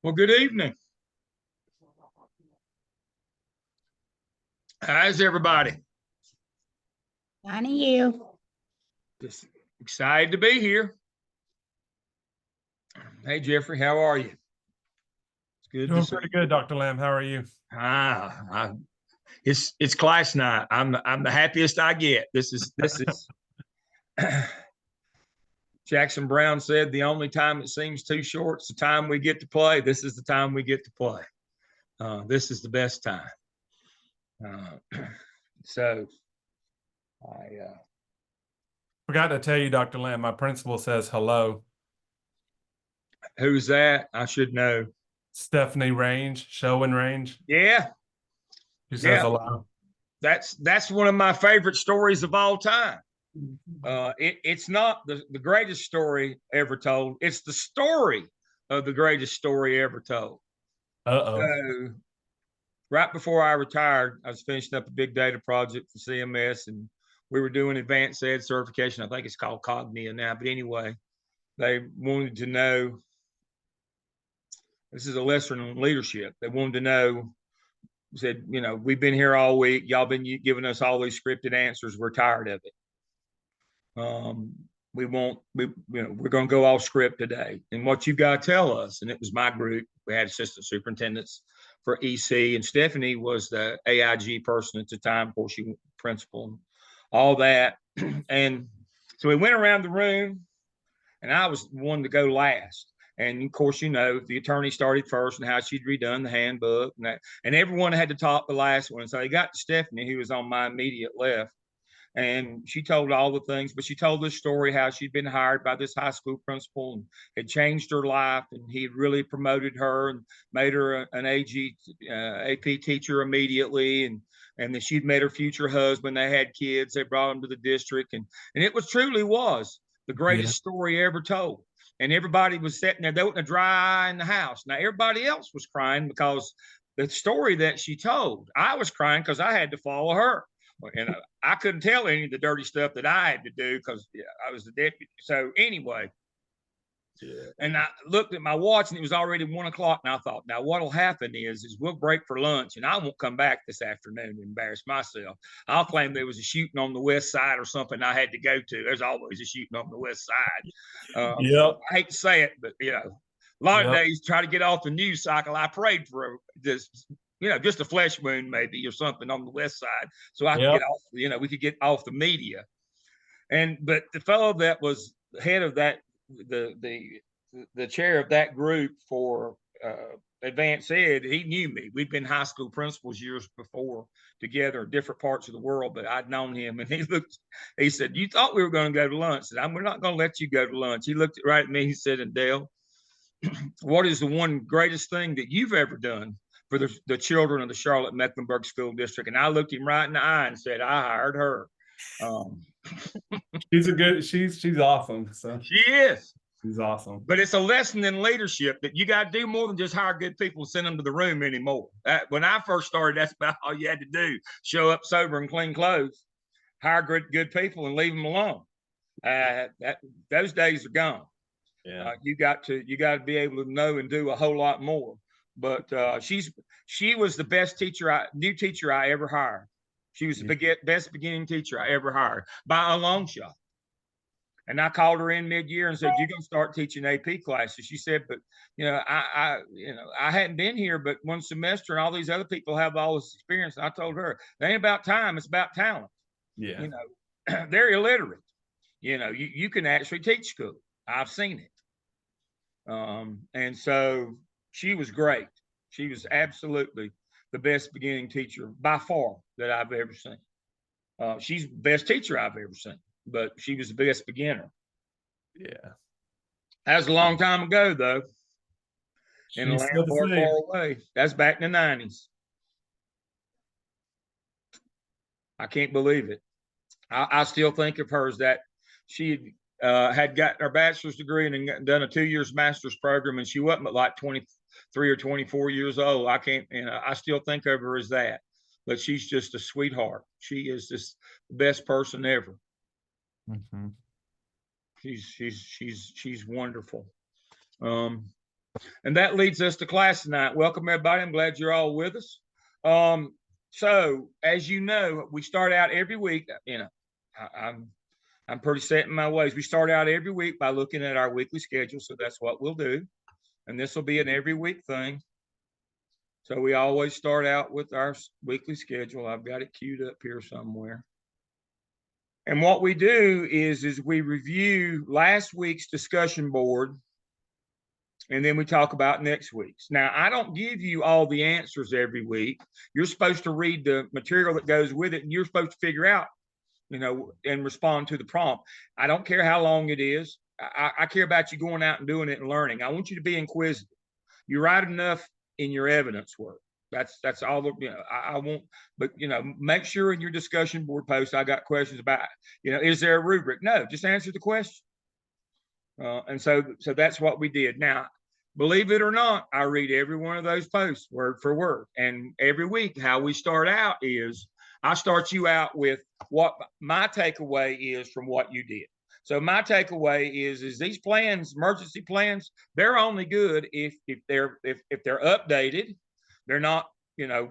Well, good evening. How's everybody? Fine, and you? Just excited to be here. Hey, Jeffrey, how are you? It's good Doing to see pretty you. good, Dr. Lamb. How are you? It's class night. I'm the happiest I get. This is Jackson Brown said the only time it seems too short is the time we get to play. This is the time we get to play. This is the best time. So I Forgot to tell you, Dr. Lamb, my principal says hello. who's that? I should know. Stephanie Range, Showen Range. Yeah, She says Yeah. hello. that's one of my favorite stories of all time. It's not the greatest story ever told. It's the story of the greatest story ever told. Uh-oh. So, right before I retired, I was finishing up a big data project for CMS, and we were doing advanced ed certification. I think it's called Cognia now, but anyway, they wanted to know. This is a lesson in leadership. They wanted to know. Said, we've been here all week. Y'all been giving us all these scripted answers. We're tired of it. We're going to go off script today. And what you've got to tell us, and it was my group, we had assistant superintendents for EC, and Stephanie was the AIG person at the time, before she went principal and all that. And so we went around the room, and I was the one to go last. And of course, the attorney started first and how she'd redone the handbook, and everyone had to talk the last one. So they got to Stephanie, who was on my immediate left, and she told all the things, but she told this story how she'd been hired by this high school principal and had changed her life, and he had really promoted her and made her an AP teacher immediately, and that she'd met her future husband. They had kids. They brought him to the district, and it was the greatest story ever told. And everybody was sitting there. There wasn't a dry eye in the house. Now everybody else was crying because the story that she told. I was crying because I had to follow her. And I couldn't tell any of the dirty stuff that I had to do because I was the deputy. So anyway, and I looked at my watch and it was already 1 o'clock. And I thought, now what'll happen is we'll break for lunch and I won't come back this afternoon to embarrass myself. I'll claim there was a shooting on the west side or something I had to go to. There's always a shooting on the west side. Yep. I hate to say it, but a lot of days try to get off the news cycle. I prayed for this. Just a flesh wound maybe or something on the west side, so I could get off. We could get off the media. But the fellow that was head of that, the chair of that group for advanced ed, he knew me. We'd been high school principals years before together in different parts of the world, but I'd known him. And he said, "You thought we were going to go to lunch?" I said, "We're not going to let you go to lunch." He looked right at me. He said, "And Dale, what is the one greatest thing that you've ever done for the children of the Charlotte Mecklenburg School District?" And I looked him right in the eye and said, "I hired her." She's awesome. So she is. She's awesome. But it's a lesson in leadership that you got to do more than just hire good people and send them to the room anymore. When I first started, that's about all you had to do. Show up sober and clean clothes, hire good people and leave them alone. Those days are gone. Yeah. You got to be able to know and do a whole lot more. But she was the best new teacher I ever hired. She was the best beginning teacher I ever hired by a long shot. And I called her in mid-year and said, "You're going to start teaching AP classes." She said, "But I hadn't been here but one semester, and all these other people have all this experience." And I told her, "It ain't about time; it's about talent." Yeah. They're illiterate. You can actually teach school. I've seen it. And so she was great. She was absolutely the best beginning teacher by far that I've ever seen. She's the best teacher I've ever seen, but she was the best beginner. Yeah. That was a long time ago, though. In a land far, far away. That's back in the 90s. I can't believe it. I still think of her as that she had got her bachelor's degree and done a 2 years master's program, and she wasn't but like 23 or 24 years old. I still think of her as that, but she's just a sweetheart. She is just the best person ever. Mm-hmm. She's wonderful. And that leads us to class tonight. Welcome, everybody. I'm glad you're all with us. So, as you know, we start out every week. I'm pretty set in my ways. We start out every week by looking at our weekly schedule. So that's what we'll do. And this will be an every week thing. So we always start out with our weekly schedule. I've got it queued up here somewhere. And what we do is we review last week's discussion board, and then we talk about next week's. Now, I don't give you all the answers every week. You're supposed to read the material that goes with it, and you're supposed to figure out, and respond to the prompt. I don't care how long it is. I care about you going out and doing it and learning. I want you to be inquisitive. You write enough in your evidence work. That's all. I won't. But make sure in your discussion board post, I got questions about. Is there a rubric? No, just answer the question. And so that's what we did. Now, believe it or not, I read every one of those posts word for word. And every week, how we start out is I start you out with what my takeaway is from what you did. So my takeaway is these plans, emergency plans, they're only good if they're updated. They're not,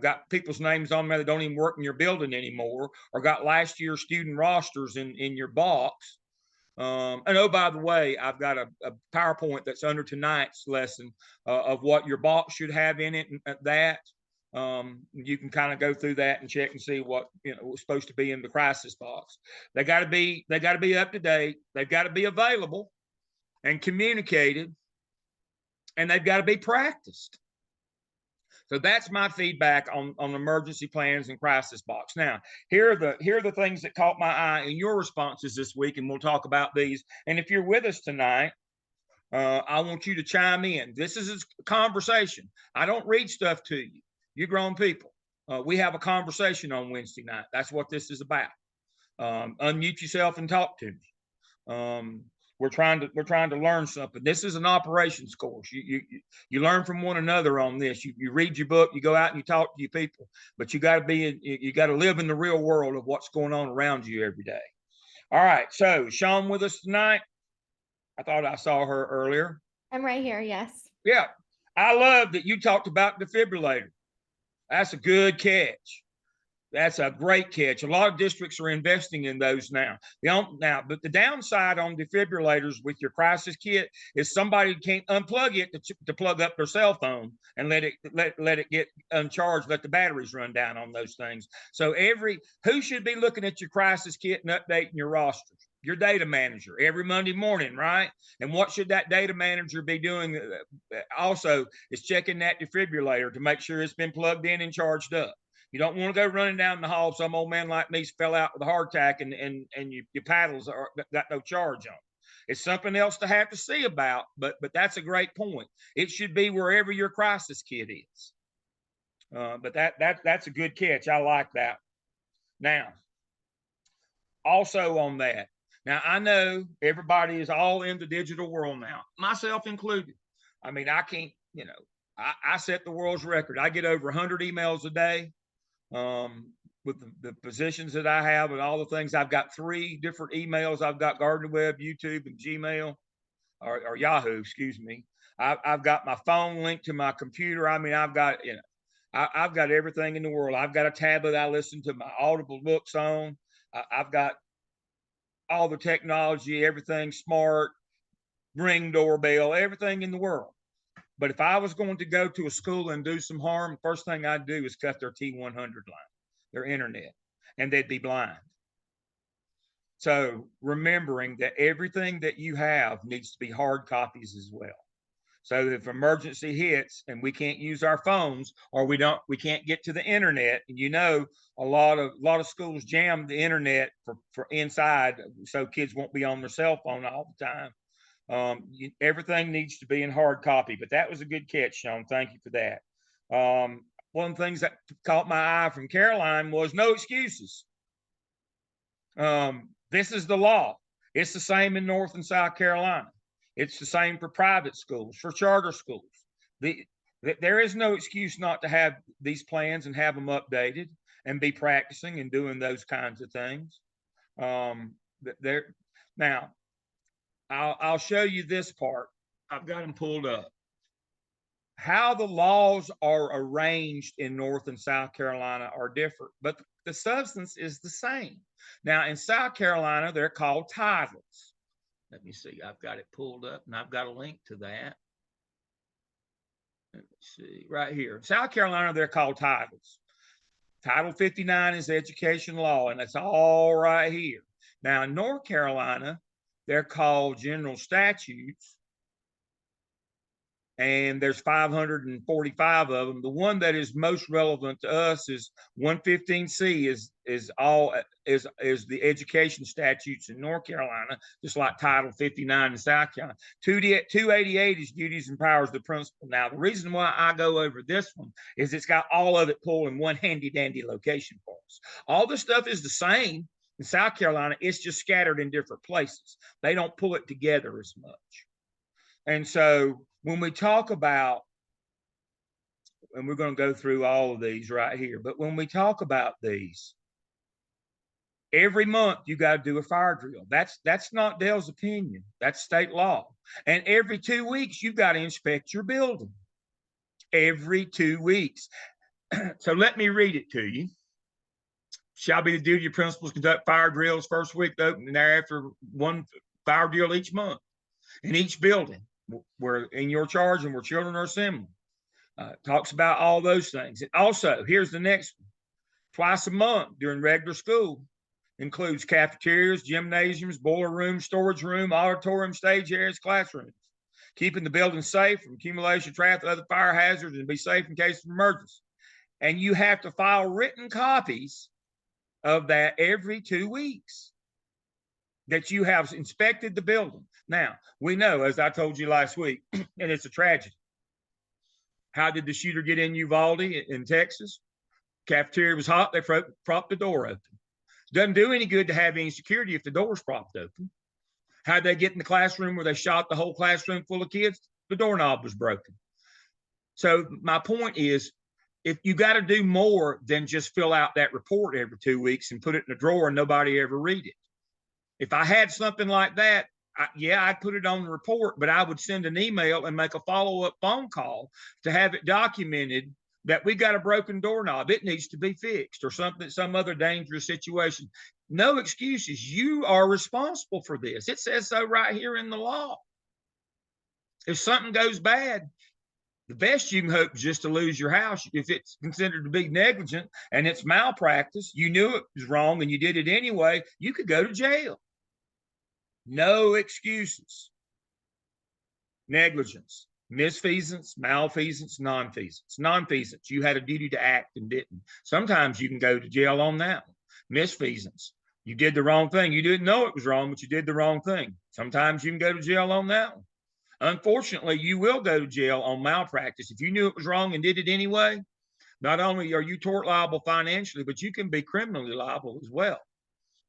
got people's names on there that don't even work in your building anymore, or got last year's student rosters in your box. And oh, by the way, I've got a PowerPoint that's under tonight's lesson of what your box should have in it, and that you can kind of go through that and check and see what was supposed to be in the crisis box. They got to be up to date. They've got to be available and communicated, and they've got to be practiced. So that's my feedback on emergency plans and crisis box. Now, here are the things that caught my eye in your responses this week, and we'll talk about these. And if you're with us tonight, I want you to chime in. This is a conversation. I don't read stuff to you. You're grown people. We have a conversation on Wednesday night. That's what this is about. Unmute yourself and talk to me. We're trying to learn something. This is an operations course. You learn from one another on this. You read your book, you go out and you talk to your people, but you got to live in the real world of what's going on around you every day. All right. So Sean with us tonight. I thought I saw her earlier. I'm right here. Yes. Yeah. I love that you talked about defibrillator. That's a good catch. That's a great catch. A lot of districts are investing in those now. But the downside on defibrillators with your crisis kit is somebody can't unplug it to plug up their cell phone and let it get uncharged, let the batteries run down on those things. So who should be looking at your crisis kit and updating your rosters? Your data manager every Monday morning, right? And what should that data manager be doing also is checking that defibrillator to make sure it's been plugged in and charged up. You don't want to go running down the hall. Some old man like me fell out with a heart attack and your paddles got no charge on. It's something else to have to see about, but that's a great point. It should be wherever your crisis kit is. But that's a good catch. I like that. Now, also on that. Now, I know everybody is all in the digital world now, myself included. I mean, I can't, I set the world's record. I get over 100 emails a day. With the positions that I have and all the things. I've got 3 different emails. I've got Gardner Web, YouTube, and Gmail, or Yahoo, excuse me. I've got my phone linked to my computer. I mean, I've got everything in the world. I've got a tablet I listen to my Audible books on. I've got all the technology, everything smart, Ring doorbell, everything in the world. But if I was going to go to a school and do some harm, first thing I'd do is cut their T100 line, their internet, and they'd be blind. So remembering that everything that you have needs to be hard copies as well. So if emergency hits and we can't use our phones, or we can't get to the internet, and a lot of schools jam the internet for inside, so kids won't be on their cell phone all the time. Everything needs to be in hard copy, but that was a good catch, Sean. Thank you for that. One of the things that caught my eye from Caroline was no excuses. This is the law. It's the same in North and South Carolina. It's the same for private schools, for charter schools. There is no excuse not to have these plans and have them updated and be practicing and doing those kinds of things. Now, I'll show you this part. I've got them pulled up. how the laws are arranged in North and South Carolina are different, but the substance is the same. Now, in South Carolina, they're called titles. Let me see. I've got it pulled up, and I've got a link to that. Let me see. Right here. In South Carolina, they're called titles. Title 59 is education law, and that's all right here. Now, in North Carolina, they're called general statutes, and there's 545 of them. The one that is most relevant to us is 115C is the education statutes in North Carolina, just like Title 59 in South Carolina. 288 is duties and powers of the principal. Now, the reason why I go over this one is it's got all of it pulled in one handy dandy location for us. All the stuff is the same in South Carolina. It's just scattered in different places. They don't pull it together as much. And so when we talk about, and we're going to go through all of these right here, but when we talk about these, every month you got to do a fire drill. That's not Dale's opinion. That's state law. And every 2 weeks you got to inspect your building. Every 2 weeks. So let me read it to you. Shall be the duty of principals conduct fire drills first week to open, and thereafter one fire drill each month in each building where in your charge and where children are assembling. Talks about all those things. And also, here's the next one. Twice a month during regular school includes cafeterias, gymnasiums, boiler rooms, storage room, auditorium, stage areas, classrooms. Keeping the building safe from accumulation, traffic, other fire hazards, and be safe in case of emergency. And you have to file written copies of that every 2 weeks that you have inspected the building. Now, we know, as I told you last week, and it's a tragedy. How did the shooter get in Uvalde in Texas? Cafeteria was hot. They propped the door open. Doesn't do any good to have any security if the door's propped open. How'd they get in the classroom where they shot the whole classroom full of kids? The doorknob was broken. So my point is, if you got to do more than just fill out that report every 2 weeks and put it in a drawer and nobody ever read it. If I had something like that, I'd put it on the report, but I would send an email and make a follow-up phone call to have it documented that we got a broken doorknob. It needs to be fixed or something, some other dangerous situation. No excuses. You are responsible for this. It says so right here in the law. If something goes bad, the best you can hope is just to lose your house. If it's considered to be negligent and it's malpractice, you knew it was wrong and you did it anyway, you could go to jail. No excuses. Negligence, misfeasance, malfeasance, nonfeasance. Nonfeasance, you had a duty to act and didn't. Sometimes you can go to jail on that one. Misfeasance, you did the wrong thing. You didn't know it was wrong, but you did the wrong thing. Sometimes you can go to jail on that one. Unfortunately, you will go to jail on malpractice. If you knew it was wrong and did it anyway, not only are you tort liable financially, but you can be criminally liable as well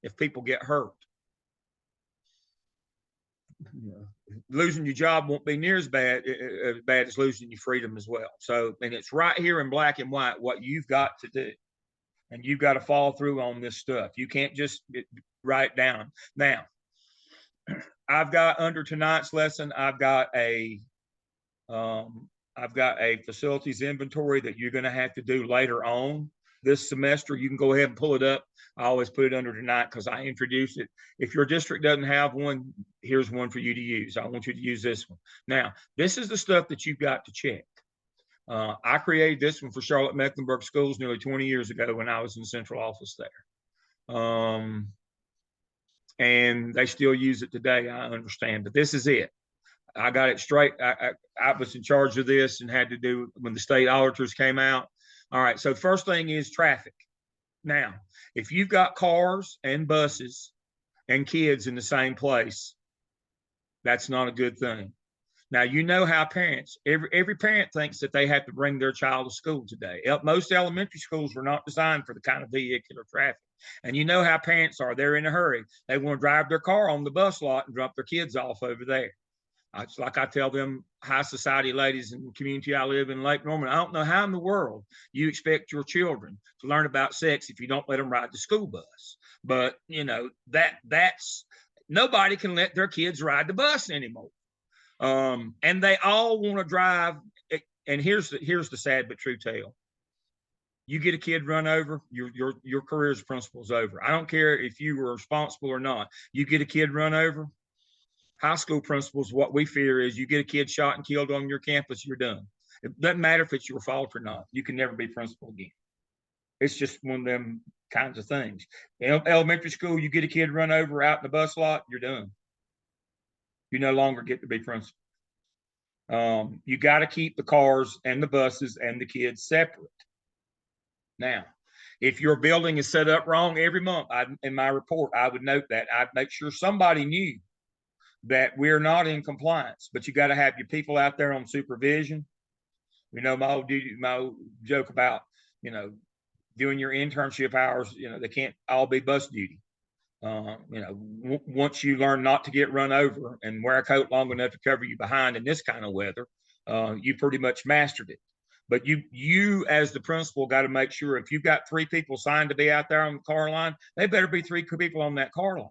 if people get hurt. Losing your job won't be near as bad as losing your freedom as well. So, and it's right here in black and white what you've got to do. And you've got to follow through on this stuff. You can't just write down. Now, I've got under tonight's lesson, I've got a facilities inventory that you're going to have to do later on this semester. You can go ahead and pull it up. I always put it under tonight because I introduced it. If your district doesn't have one, here's one for you to use. I want you to use this one. Now, this is the stuff that you've got to check. I created this one for Charlotte Mecklenburg Schools nearly 20 years ago when I was in the central office there. And they still use it today, I understand, but this is it. I got it straight. I was in charge of this and had to do when the state auditors came out. All right, so the first thing is traffic. Now, if you've got cars and buses and kids in the same place, that's not a good thing. Now, you know how parents, every parent thinks that they have to bring their child to school today. Most elementary schools were not designed for the kind of vehicular traffic. And you know how parents are. They're in a hurry. They want to drive their car on the bus lot and drop their kids off over there. It's like I tell them high society ladies in the community I live in, Lake Norman, I don't know how in the world you expect your children to learn about sex if you don't let them ride the school bus. But, you know, that's nobody can let their kids ride the bus anymore. And they all want to drive and here's the sad but true tale. You get a kid run over, your career as a principal is over. I don't care if you were responsible or not. You get a kid run over, high school principals, what we fear is you get a kid shot and killed on your campus, you're done. It doesn't matter if it's your fault or not. You can never be principal again. It's just one of them kinds of things. Elementary school, you get a kid run over out in the bus lot, you're done. You no longer get to be principal. You got to keep the cars and the buses and the kids separate. Now, if your building is set up wrong every month, in my report, I would note that. I'd make sure somebody knew that we're not in compliance, but you got to have your people out there on supervision. You know, my old joke about, doing your internship hours, they can't all be bus duty. Once you learn not to get run over and wear a coat long enough to cover you behind in this kind of weather, you pretty much mastered it. But you as the principal got to make sure if you've got 3 people signed to be out there on the car line, they better be 3 people on that car line.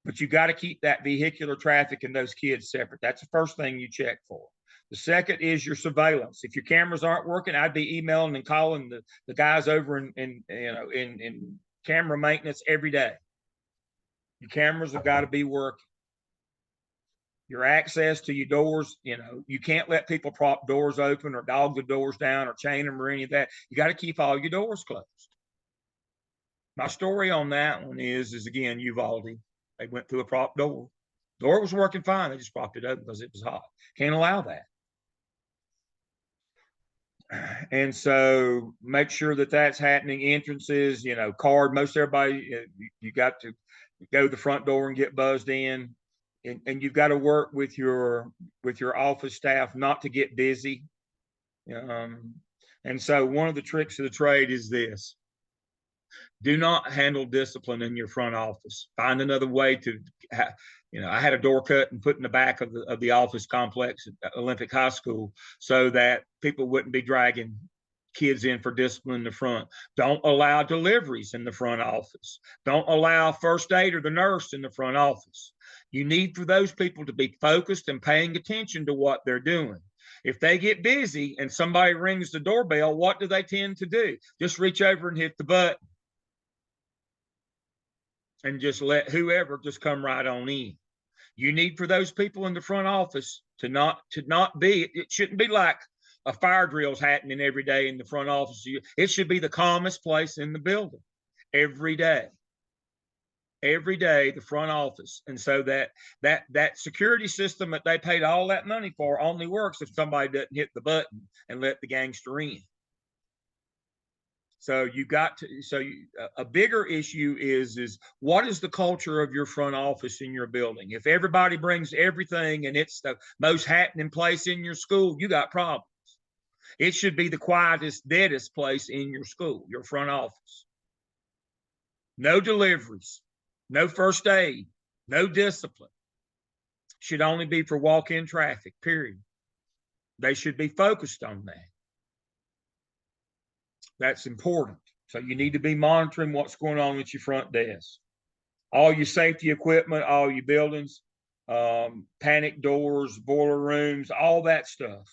But you got to keep that vehicular traffic and those kids separate. That's the first thing you check for. The second is your surveillance. If your cameras aren't working, I'd be emailing and calling the guys over in camera maintenance every day. Your cameras have got to be working. Your access to your doors, you can't let people prop doors open or dog the doors down or chain them or any of that. You got to keep all your doors closed. My story on that one is again, Uvalde. They went through a prop door. Door was working fine. They just propped it open because it was hot. Can't allow that. And so make sure that that's happening. Entrances, card, most everybody, you got to go to the front door and get buzzed in. And you've got to work with your office staff not to get busy. And so one of the tricks of the trade is this. Do not handle discipline in your front office. Find another way to I had a door cut and put in the back of the office complex at Olympic High School so that people wouldn't be dragging kids in for discipline in the front. Don't allow deliveries in the front office. Don't allow first aid or the nurse in the front office. You need for those people to be focused and paying attention to what they're doing. If they get busy and somebody rings the doorbell, what do they tend to do? Just reach over and hit the button and just let whoever just come right on in. You need for those people in the front office to not be, it shouldn't be like a fire drill's happening every day in the front office. It should be the calmest place in the building every day. Every day, the front office. And so that security system that they paid all that money for only works if somebody doesn't hit the button and let the gangster in. So a bigger issue is what is the culture of your front office in your building? If everybody brings everything and it's the most happening place in your school, you got problems. It should be the quietest, deadest place in your school, your front office. No deliveries, no first aid, no discipline. Should only be for walk-in traffic, period. They should be focused on that. That's important. So you need to be monitoring what's going on at your front desk. All your safety equipment, all your buildings, panic doors, boiler rooms, all that stuff.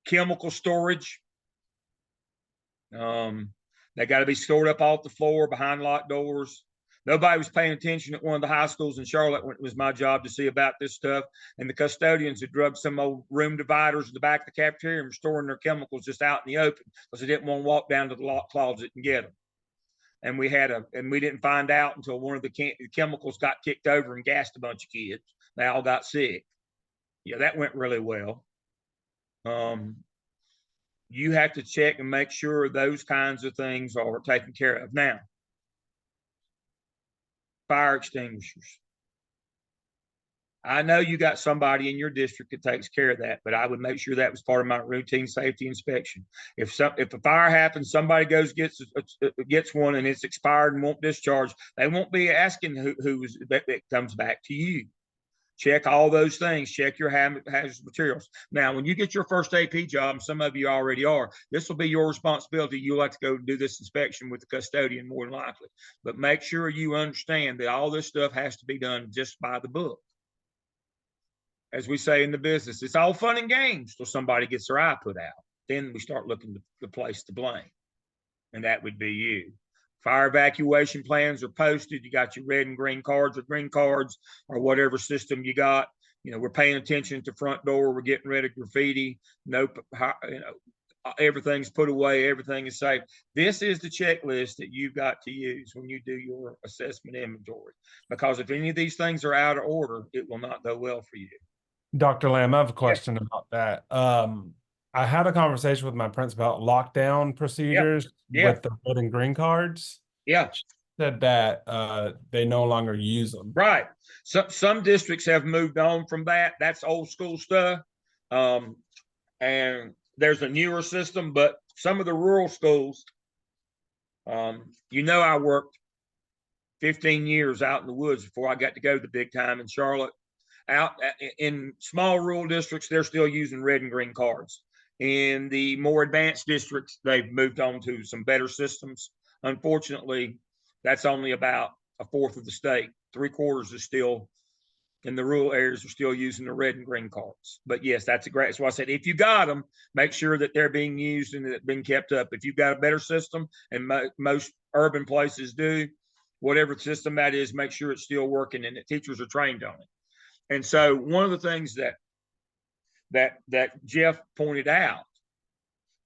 Chemical storage. They got to be stored up off the floor behind locked doors. Nobody was paying attention at one of the high schools in Charlotte when it was my job to see about this stuff. And the custodians had drugged some old room dividers in the back of the cafeteria and were storing their chemicals just out in the open because they didn't want to walk down to the locked closet and get them. And we didn't find out until one of the chemicals got kicked over and gassed a bunch of kids. They all got sick. Yeah, that went really well. You have to check and make sure those kinds of things are taken care of. Now, fire extinguishers. I know you got somebody in your district that takes care of that, but I would make sure that was part of my routine safety inspection. If a fire happens, somebody goes gets one and it's expired and won't discharge, they won't be asking who that comes back to you. Check all those things. Check your hazardous materials. Now, when you get your first AP job, and some of you already are, this will be your responsibility. You'll have to go do this inspection with the custodian more than likely. But make sure you understand that all this stuff has to be done just by the book. as we say in the business, it's all fun and games till somebody gets their eye put out. Then we start looking for the place to blame, and that would be you. Fire evacuation plans are posted. You got your red and green cards or green cards or whatever system you got. You know, we're paying attention at the front door. We're getting rid of graffiti. Nope. You know, everything's put away. Everything is safe. This is the checklist that you've got to use when you do your assessment inventory. Because if any of these things are out of order, it will not go well for you. Dr. Lamb, I have a question about that. I had a conversation with my principal about lockdown procedures with the red and green cards. Yeah. She said that they no longer use them. Right. Some districts have moved on from that. That's old school stuff. And there's a newer system, but some of the rural schools, you know, I worked 15 years out in the woods before I got to go to the big time in Charlotte. Out in small rural districts, they're still using red and green cards. In the more advanced districts, they've moved on to some better systems. Unfortunately, that's only about a fourth of the state. 3/4 is still in the rural areas are still using the red and green cards. But yes, that's a great. That's why I said if you got them, make sure that they're being used and that it's been kept up. If you've got a better system, and most urban places do, whatever system that is, make sure it's still working and that teachers are trained on it. And so one of the things that Jeff pointed out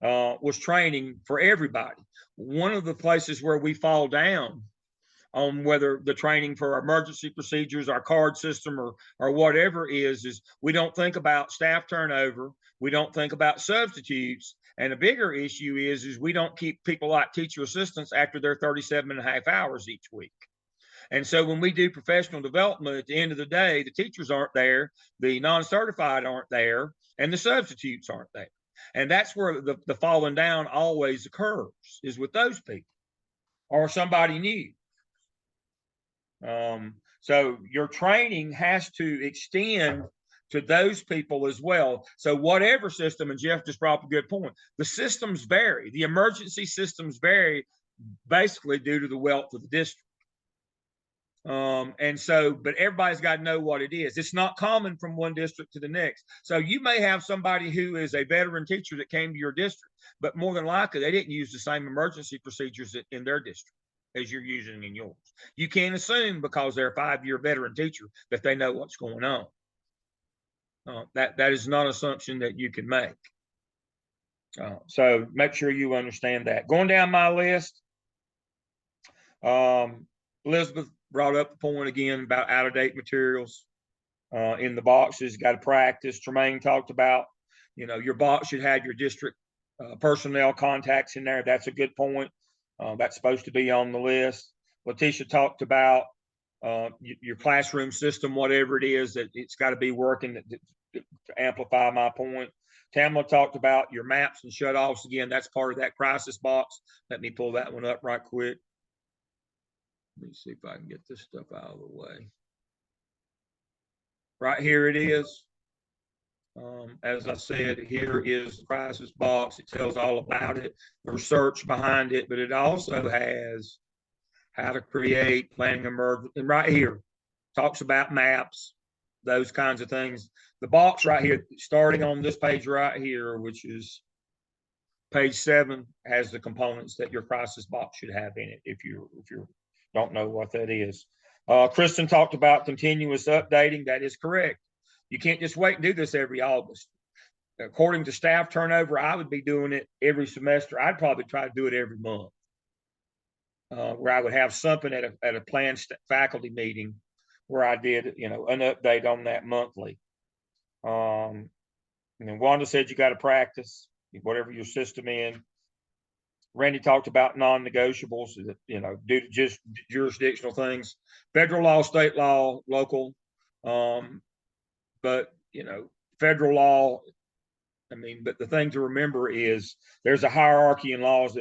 was training for everybody. One of the places where we fall down on whether the training for our emergency procedures, our card system, or whatever is we don't think about staff turnover. We don't think about substitutes. And a bigger issue is we don't keep people like teacher assistants after their 37.5 hours each week. And so when we do professional development, at the end of the day, the teachers aren't there, the non-certified aren't there, and the substitutes aren't there. And that's where the falling down always occurs, is with those people or somebody new. So your training has to extend to those people as well. So whatever system, and Jeff just brought up a good point, the systems vary. The emergency systems vary basically due to the wealth of the district. And so, but everybody's got to know what it is. It's not common from one district to the next. So you may have somebody who is a veteran teacher that came to your district, but more than likely they didn't use the same emergency procedures in their district as you're using in yours. You can't assume because they're a 5-year veteran teacher that they know what's going on. That is not an assumption that you can make. So make sure you understand that. Going down my list, Elizabeth brought up the point again about out-of-date materials in the boxes. Got to practice. Tremaine talked about, you know, your box should have your district personnel contacts in there. That's a good point. That's supposed to be on the list. Letitia talked about your classroom system, whatever it is, that it's got to be working to amplify my point. Tamla talked about your maps and shutoffs. Again, that's part of that crisis box. Let me pull that one up right quick. Let me see if I can get this stuff out of the way. Right here it is. As I said, here is the crisis box. It tells all about it, the research behind it, but it also has how to create planning emergency. And right here talks about maps, those kinds of things. The box right here, starting on this page right here, which is page 7, has the components that your crisis box should have in it. If you don't know what that is. Kristen talked about continuous updating. That is correct. You can't just wait and do this every August. According to staff turnover, I would be doing it every semester. I'd probably try to do it every month, where I would have something at a planned faculty meeting where I did, you know, an update on that monthly. And then Wanda said you got to practice whatever your system is. Randy talked about non-negotiables, you know, due to just jurisdictional things, federal law, state law, local. But, you know, federal law, I mean, but the thing to remember is there's a hierarchy in laws,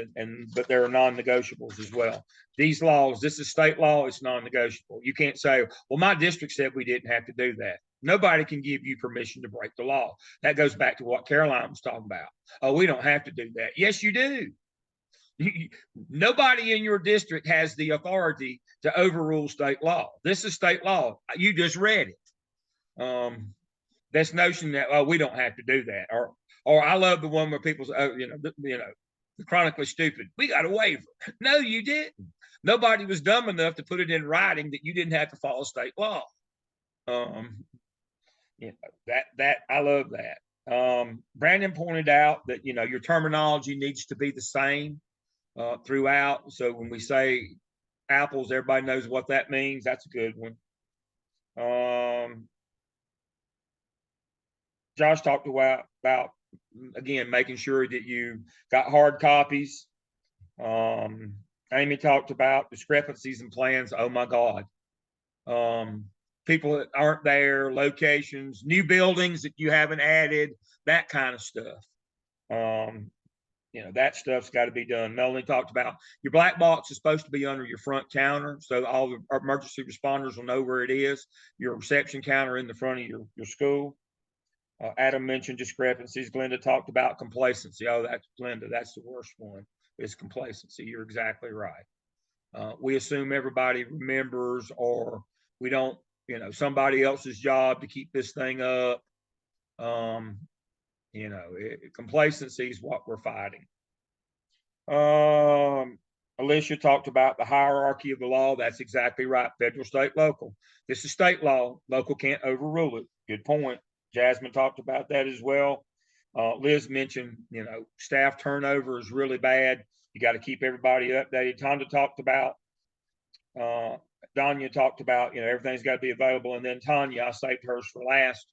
but there are non-negotiables as well. These laws, this is state law, it's non-negotiable. You can't say, well, my district said we didn't have to do that. Nobody can give you permission to break the law. That goes back to what Caroline was talking about. Oh, we don't have to do that. Yes, you do. Nobody in your district has the authority to overrule state law. This is state law. You just read it. this notion that, oh, we don't have to do that, or I love the one where people say, oh, the chronically stupid, we got a waiver. No, you didn't. Nobody was dumb enough to put it in writing that you didn't have to follow state law. That I love that. Brandon pointed out that your terminology needs to be the same throughout. So when we say apples, everybody knows what that means. That's a good one. Josh talked about again making sure that you got hard copies. Amy talked about discrepancies in plans. Oh my God. People that aren't there, locations, new buildings that you haven't added, that kind of stuff. That stuff's got to be done. Melanie talked about your black box is supposed to be under your front counter, so all the emergency responders will know where it is. Your reception counter in the front of your school. Adam mentioned discrepancies. Glenda talked about complacency. Oh, that's Glenda. That's the worst one. Is complacency. You're exactly right. We assume everybody remembers, or we don't. Somebody else's job to keep this thing up. Complacency is what we're fighting. Alicia talked about the hierarchy of the law. That's exactly right. Federal, state, local. This is state law. Local can't overrule it. Good point. Jasmine talked about that as well. Liz mentioned, staff turnover is really bad. You got to keep everybody updated. Tonda talked about, Danya talked about, everything's got to be available. And then Tanya, I saved hers for last.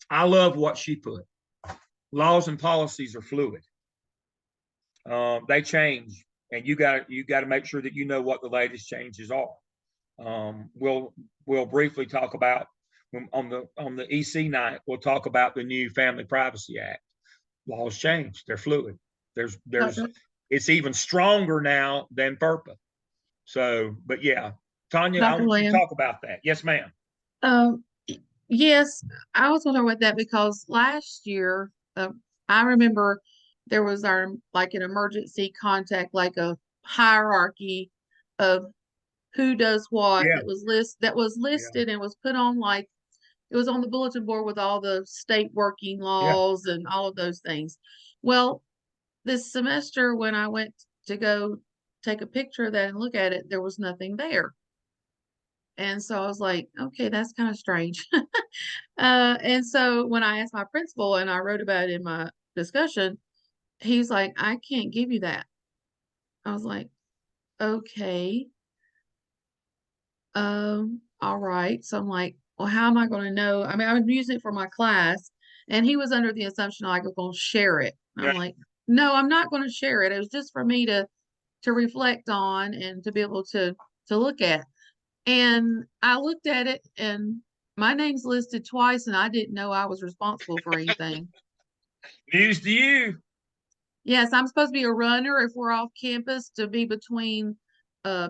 I love what she put. Laws and policies are fluid. They change, and you got to make sure that you know what the latest changes are. We'll briefly talk about on the EC night. We'll talk about the new Family Privacy Act. Laws change; they're fluid. It's even stronger now than FERPA. So, but yeah, Tanya, I want you to talk about that. Yes, ma'am. Yes, I was wondering about that because last year, I remember there was an emergency contact, like a hierarchy of who does what. Yeah. that was listed and was put on, like it was on the bulletin board with all the state working laws and all of those things. Well, this semester when I went to go take a picture of that and look at it, there was nothing there. And so I was like, okay, that's kind of strange. And so when I asked my principal and I wrote about it in my discussion, he's like, I can't give you that. I was like, okay. All right. So I'm like, well, how am I going to know? I mean, I was using it for my class, and he was under the assumption I was going to share it. I'm like, no, I'm not going to share it. It was just for me to reflect on and to be able to look at. And I looked at it, and my name's listed twice, and I didn't know I was responsible for anything. News to you. Yes, I'm supposed to be a runner if we're off campus, to be between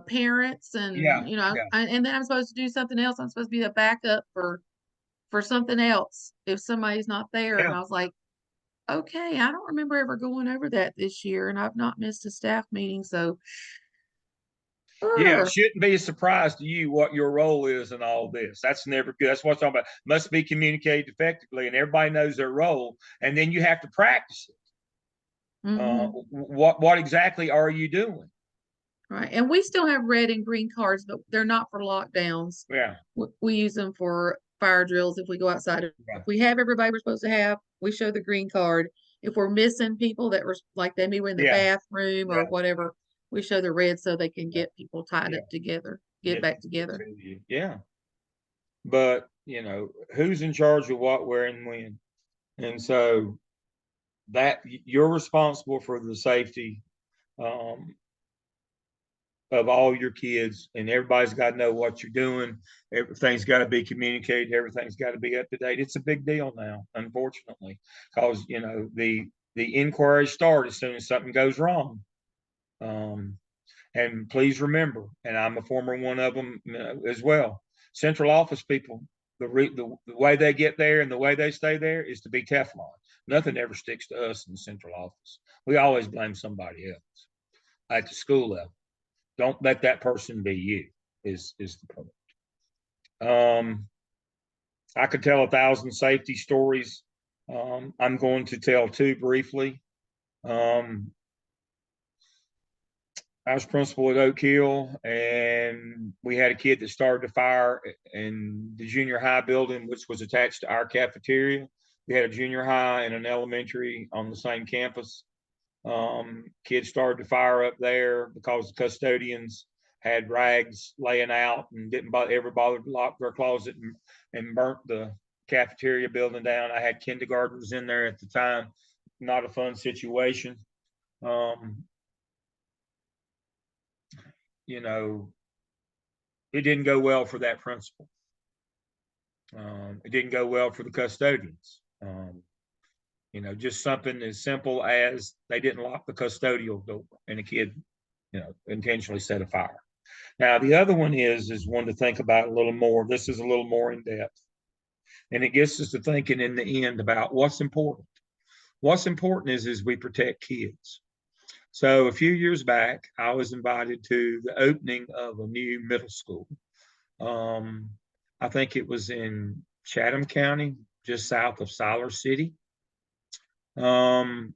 parents and and then I'm supposed to do something else. I'm supposed to be the backup for something else if somebody's not there. And I was like, okay, I don't remember ever going over that this year, and I've not missed a staff meeting, so it shouldn't be a surprise to you what your role is in all this. That's never good. That's what I'm talking about. Must be communicated effectively, and everybody knows their role, and then you have to practice it. What exactly are you doing? Right. And we still have red and green cards, but they're not for lockdowns. Yeah. We use them for fire drills if we go outside. If we have everybody we're supposed to have, we show the green card. If we're missing people that were like they maybe were in the bathroom or whatever, we show the red so they can get people tied up together, get back together. Yeah. But, who's in charge of what, where, and when? And so that you're responsible for the safety of all your kids, and everybody's got to know what you're doing. Everything's got to be communicated. Everything's got to be up to date. It's a big deal now, unfortunately, because the inquiries start as soon as something goes wrong. And please remember, and I'm a former one of them as well. Central office people, the way they get there and the way they stay there is to be Teflon. Nothing ever sticks to us in the central office. We always blame somebody else at the school level. Don't let that person be you, is the point. I could tell 1,000 safety stories. I'm going to tell two briefly. I was principal at Oak Hill, and we had a kid that started a fire in the junior high building, which was attached to our cafeteria. We had a junior high and an elementary on the same campus. Kids started to fire up there because the custodians had rags laying out and didn't ever bother to lock their closet, and burnt the cafeteria building down. I had kindergartners in there at the time. Not a fun situation. You know, it didn't go well for that principal. It didn't go well for the custodians. You know, just something as simple as they didn't lock the custodial door, and a kid, you know, intentionally set a fire. Now, the other one is one to think about a little more. This is a little more in depth, and it gets us to thinking in the end about what's important. What's important is we protect kids. So a few years back, I was invited to the opening of a new middle school. I think it was in Chatham County, just south of Siler City. And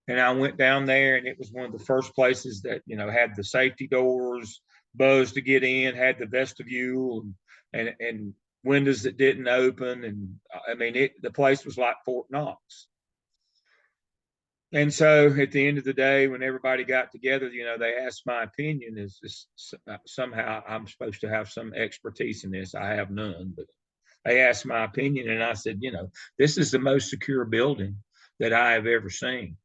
I went down there, and it was one of the first places that, you know, had the safety doors, buzz to get in, had the vestibule, and windows that didn't open. And I mean, the place was like Fort Knox. And so at the end of the day, when everybody got together, you know, they asked my opinion. Is this somehow I'm supposed to have some expertise in this? I have none, but they asked my opinion, and I said, you know, this is the most secure building that I have ever seen.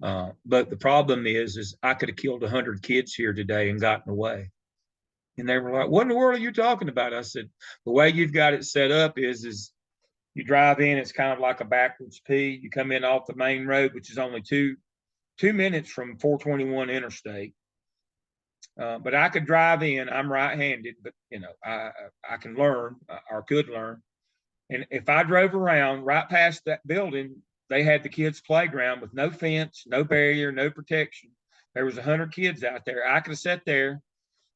But the problem is I could have killed 100 kids here today and gotten away. And they were like, what in the world are you talking about? I said, the way you've got it set up is you drive in, it's kind of like a backwards P. You come in off the main road, which is only two minutes from 421 interstate. But I could drive in. I'm right-handed, but you know, I can learn, or could learn. And if I drove around right past that building, they had the kids' playground with no fence, no barrier, no protection. There was 100 kids out there. I could have sat there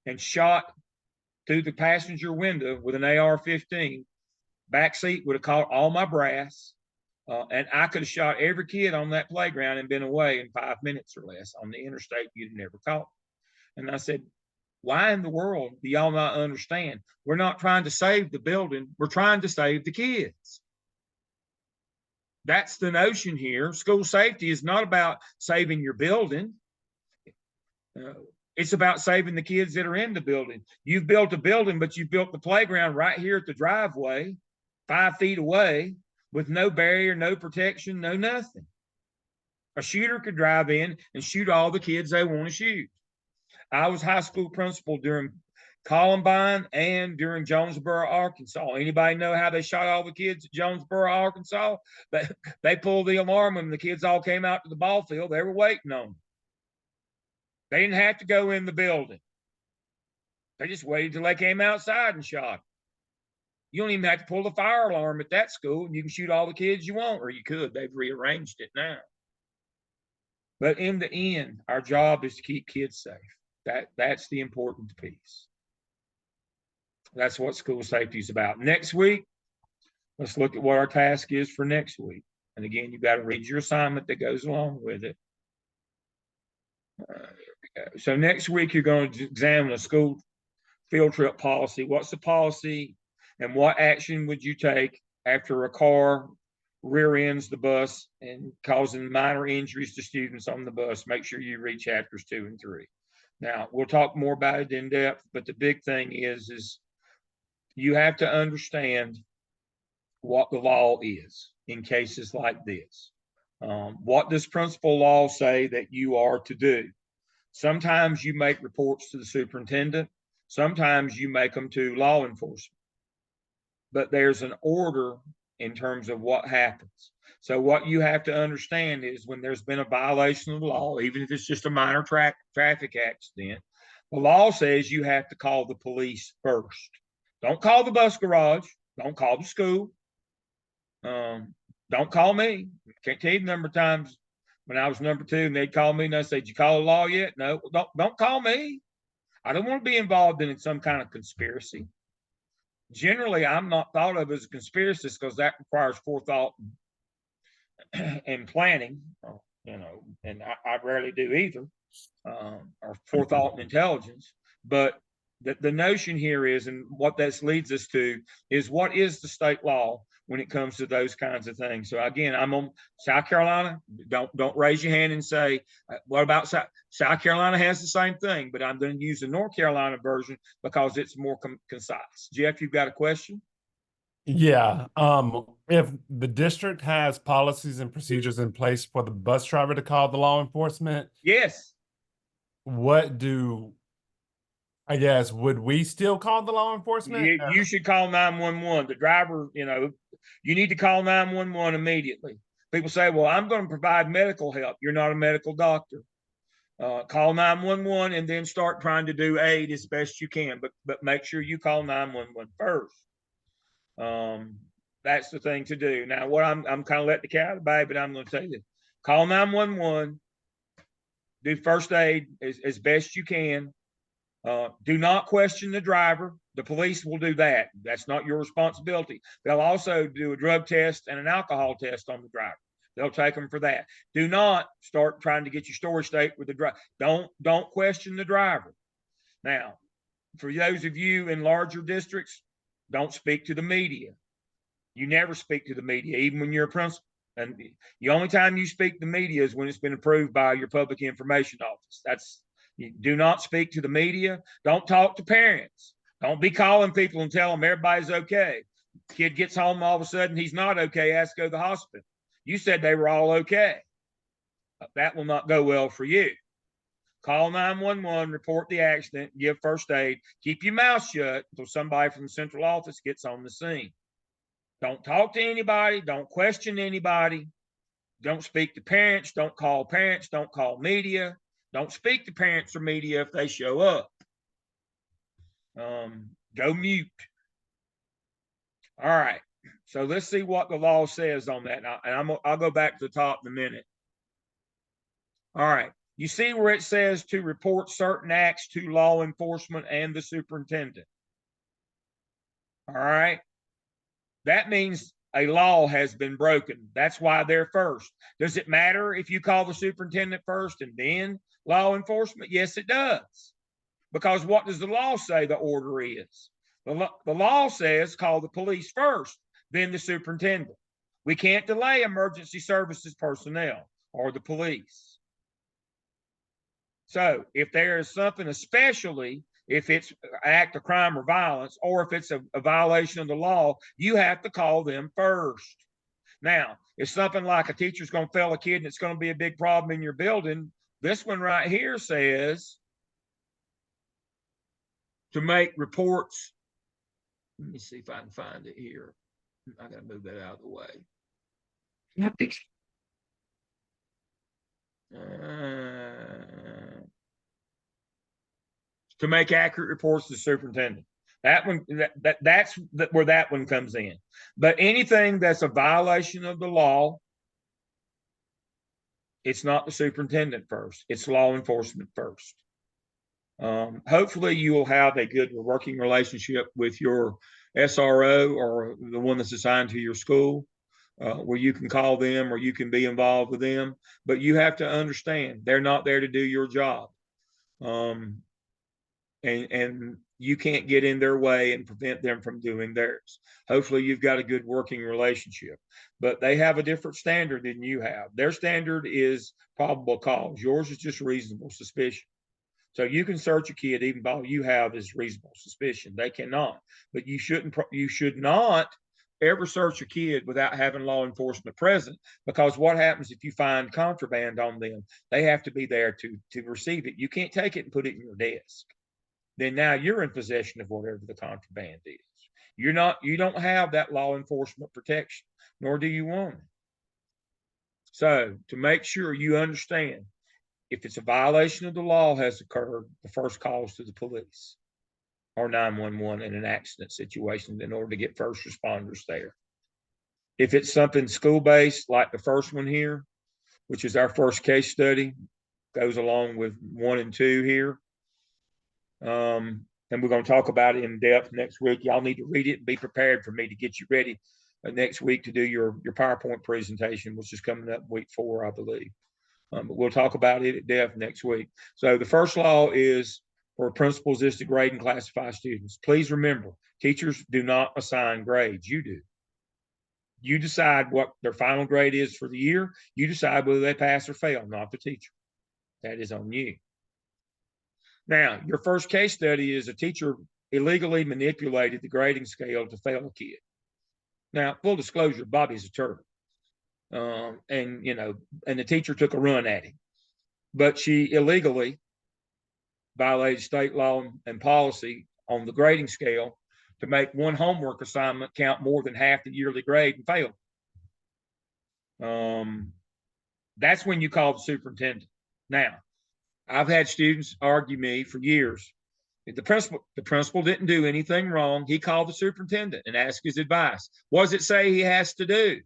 and shot through the passenger window with an AR-15. Back seat would have caught all my brass, and I could have shot every kid on that playground and been away in 5 minutes or less. On the interstate, you'd never caught. And I said, why in the world do y'all not understand? We're not trying to save the building. We're trying to save the kids. That's the notion here. School safety is not about saving your building. It's about saving the kids that are in the building. You've built a building, but you built the playground right here at the driveway, 5 feet away, with no barrier, no protection, no nothing. A shooter could drive in and shoot all the kids they want to shoot. I was high school principal during Columbine and during Jonesboro, Arkansas. Anybody know how they shot all the kids at Jonesboro, Arkansas? They pulled the alarm when the kids all came out to the ball field. They were waiting on them. They didn't have to go in the building. They just waited till they came outside and shot them. You don't even have to pull the fire alarm at that school, and you can shoot all the kids you want, or you could. They've rearranged it now. But in the end, our job is to keep kids safe. That's the important piece. That's what school safety is about. Next week, let's look at what our task is for next week. And again, you've got to read your assignment that goes along with it. So next week, you're going to examine a school field trip policy. What's the policy, and what action would you take after a car rear ends the bus and causing minor injuries to students on the bus? Make sure you read chapters 2 and 3. Now, we'll talk more about it in depth, but the big thing is you have to understand what the law is in cases like this. What does principal law say that you are to do? Sometimes you make reports to the superintendent. Sometimes you make them to law enforcement. But there's an order in terms of what happens. So what you have to understand is when there's been a violation of the law, even if it's just a minor traffic accident, the law says you have to call the police first. Don't call the bus garage. Don't call the school. Don't call me. Can't tell you the number of times when I was number 2 and they'd call me and I'd say, did you call the law yet? No, don't call me. I don't want to be involved in some kind of conspiracy. generally I'm not thought of as a conspiracist because that requires forethought and planning, and I rarely do either, or forethought and intelligence. But the notion here is, and what this leads us to, is what is the state law when it comes to those kinds of things. So again, I'm on South Carolina. Don't raise your hand and say, what about South Carolina has the same thing, but I'm going to use the North Carolina version because it's more concise. Jeff, you've got a question? Yeah. If the district has policies and procedures in place for the bus driver to call the law enforcement, Yes. what I guess, would we still call the law enforcement? You should call 911. The driver, you need to call 911 immediately. People say, well, I'm going to provide medical help. You're not a medical doctor. Call 911 and then start trying to do aid as best you can, but make sure you call 911 first. That's the thing to do. Now, what I'm kind of letting the cat out of the bag, but I'm going to tell you this. Call 911, do first aid as best you can. Do not question the driver. The police will do that. That's not your responsibility. They'll also do a drug test and an alcohol test on the driver. They'll take them for that. Do not start trying to get your story straight with the driver. Don't question the driver. Now, for those of you in larger districts, don't speak to the media. You never speak to the media, even when you're a principal. And the only time you speak to the media is when it's been approved by your public information office. You do not speak to the media. Don't talk to parents. Don't be calling people and tell them everybody's okay. Kid gets home, all of a sudden he's not okay, has to go to the hospital. You said they were all okay. That will not go well for you. Call 911, report the accident, give first aid. Keep your mouth shut until somebody from the central office gets on the scene. Don't talk to anybody. Don't question anybody. Don't speak to parents. Don't call parents. Don't call media. Don't speak to parents or media if they show up. Go mute. All right. So let's see what the law says on that. And I'll go back to the top in a minute. All right. You see where it says to report certain acts to law enforcement and the superintendent. All right. That means a law has been broken. That's why they're first. Does it matter if you call the superintendent first and then law enforcement? Yes, it does. Because what does the law say the order is? The law says call the police first, then the superintendent. We can't delay emergency services personnel or the police. So if there is something, especially if it's an act of crime or violence, or if it's a violation of the law, you have to call them first. Now, if something like a teacher's going to fail a kid and it's going to be a big problem in your building, this one right here says to make reports. Let me see if I can find it here. I got to move that out of the way. To make accurate reports to the superintendent. That one, that's where that one comes in. But anything that's a violation of the law, it's not the superintendent first. It's law enforcement first. Hopefully you will have a good working relationship with your SRO or the one that's assigned to your school, where you can call them or you can be involved with them. But you have to understand they're not there to do your job. And you can't get in their way and prevent them from doing theirs. Hopefully you've got a good working relationship, but they have a different standard than you have. Their standard is probable cause. Yours is just reasonable suspicion. So you can search a kid even though you have is reasonable suspicion. They cannot, but you should not ever search a kid without having law enforcement present, because what happens if you find contraband on them? They have to be there to receive it. You can't take it and put it in your desk. Then now you're in possession of whatever the contraband is. You don't have that law enforcement protection, nor do you want it. So to make sure you understand, if it's a violation of the law has occurred, the first call is to the police or 911 in an accident situation in order to get first responders there. If it's something school-based, like the first one here, which is our first case study, goes along with 1 and 2 here. And we're going to talk about it in depth next week. Y'all need to read it and be prepared for me to get you ready next week to do your PowerPoint presentation, which is coming up week 4, I believe. But we'll talk about it at depth next week. So the first law is for principals is to grade and classify students. Please remember, teachers do not assign grades. You do. You decide what their final grade is for the year. You decide whether they pass or fail, not the teacher. That is on you. Now, your first case study is a teacher illegally manipulated the grading scale to fail a kid. Now, full disclosure, Bobby's a turtle. And the teacher took a run at him. But she illegally violated state law and policy on the grading scale to make one homework assignment count more than half the yearly grade and fail. That's when you call the superintendent. Now, I've had students argue me for years. The principal didn't do anything wrong. He called the superintendent and asked his advice. What does it say he has to do?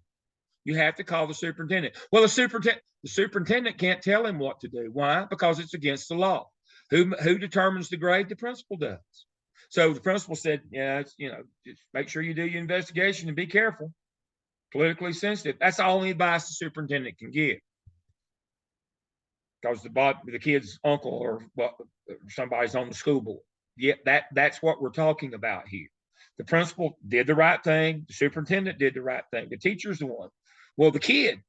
You have to call the superintendent. Well, the superintendent can't tell him what to do. Why? Because it's against the law. Who determines the grade? The principal does. So the principal said, just make sure you do your investigation and be careful. Politically sensitive. That's the only advice the superintendent can give. Because the kid's uncle or somebody's on the school board. Yeah, that's what we're talking about here. The principal did the right thing. The superintendent did the right thing. The teacher's the one. Well, the kid,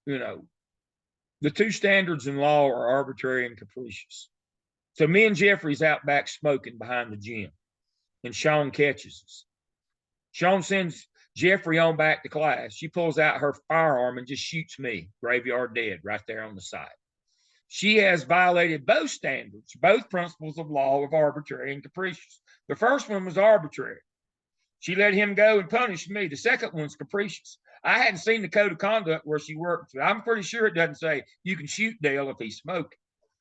the two standards in law are arbitrary and capricious. So me and Jeffrey's out back smoking behind the gym, and Sean catches us. Sean sends Jeffrey on back to class. She pulls out her firearm and just shoots me, graveyard dead, right there on the side. She has violated both standards, both principles of law of arbitrary and capricious. The first one was arbitrary. She let him go and punished me. The second one's capricious. I hadn't seen the code of conduct where she worked. I'm pretty sure it doesn't say you can shoot Dale if he's smoking.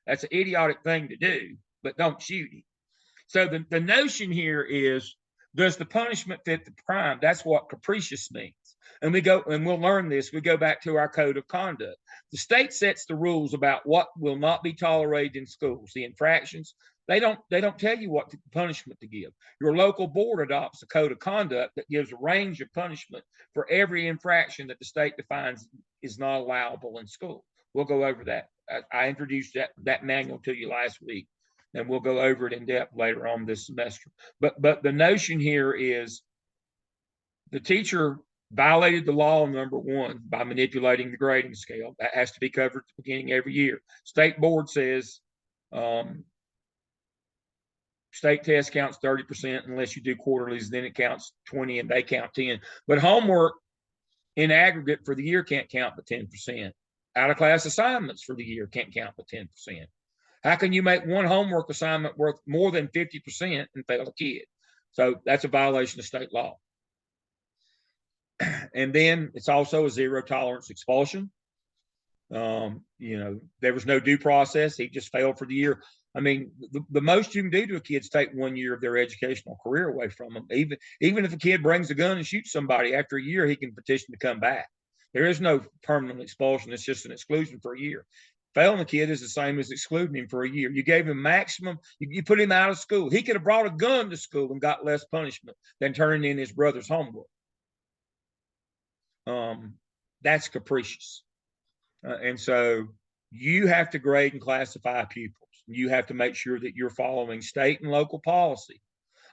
That's an idiotic thing to do, but don't shoot him. So the notion here is, does the punishment fit the crime? That's what capricious means. And we'll learn this. We go back to our code of conduct. The state sets the rules about what will not be tolerated in schools, the infractions. They don't tell you what punishment to give. Your local board adopts a code of conduct that gives a range of punishment for every infraction that the state defines is not allowable in school. We'll go over that. I introduced that manual to you last week, and we'll go over it in depth later on this semester. But the notion here is the teacher violated the law, number one, by manipulating the grading scale. That has to be covered at the beginning every year. State board says state test counts 30% unless you do quarterlies, then it counts 20 and they count 10. But homework in aggregate for the year can't count but 10%. Out of class assignments for the year can't count but 10%. How can you make one homework assignment worth more than 50% and fail a kid? So that's a violation of state law. And then it's also a zero tolerance expulsion. There was no due process. He just failed for the year. I mean, the most you can do to a kid is take 1 year of their educational career away from them. Even if a kid brings a gun and shoots somebody after a year, he can petition to come back. There is no permanent expulsion. It's just an exclusion for a year. Failing a kid is the same as excluding him for a year. You gave him maximum, you put him out of school. He could have brought a gun to school and got less punishment than turning in his brother's homework. That's capricious. And so you have to grade and classify pupils. You have to make sure that you're following state and local policy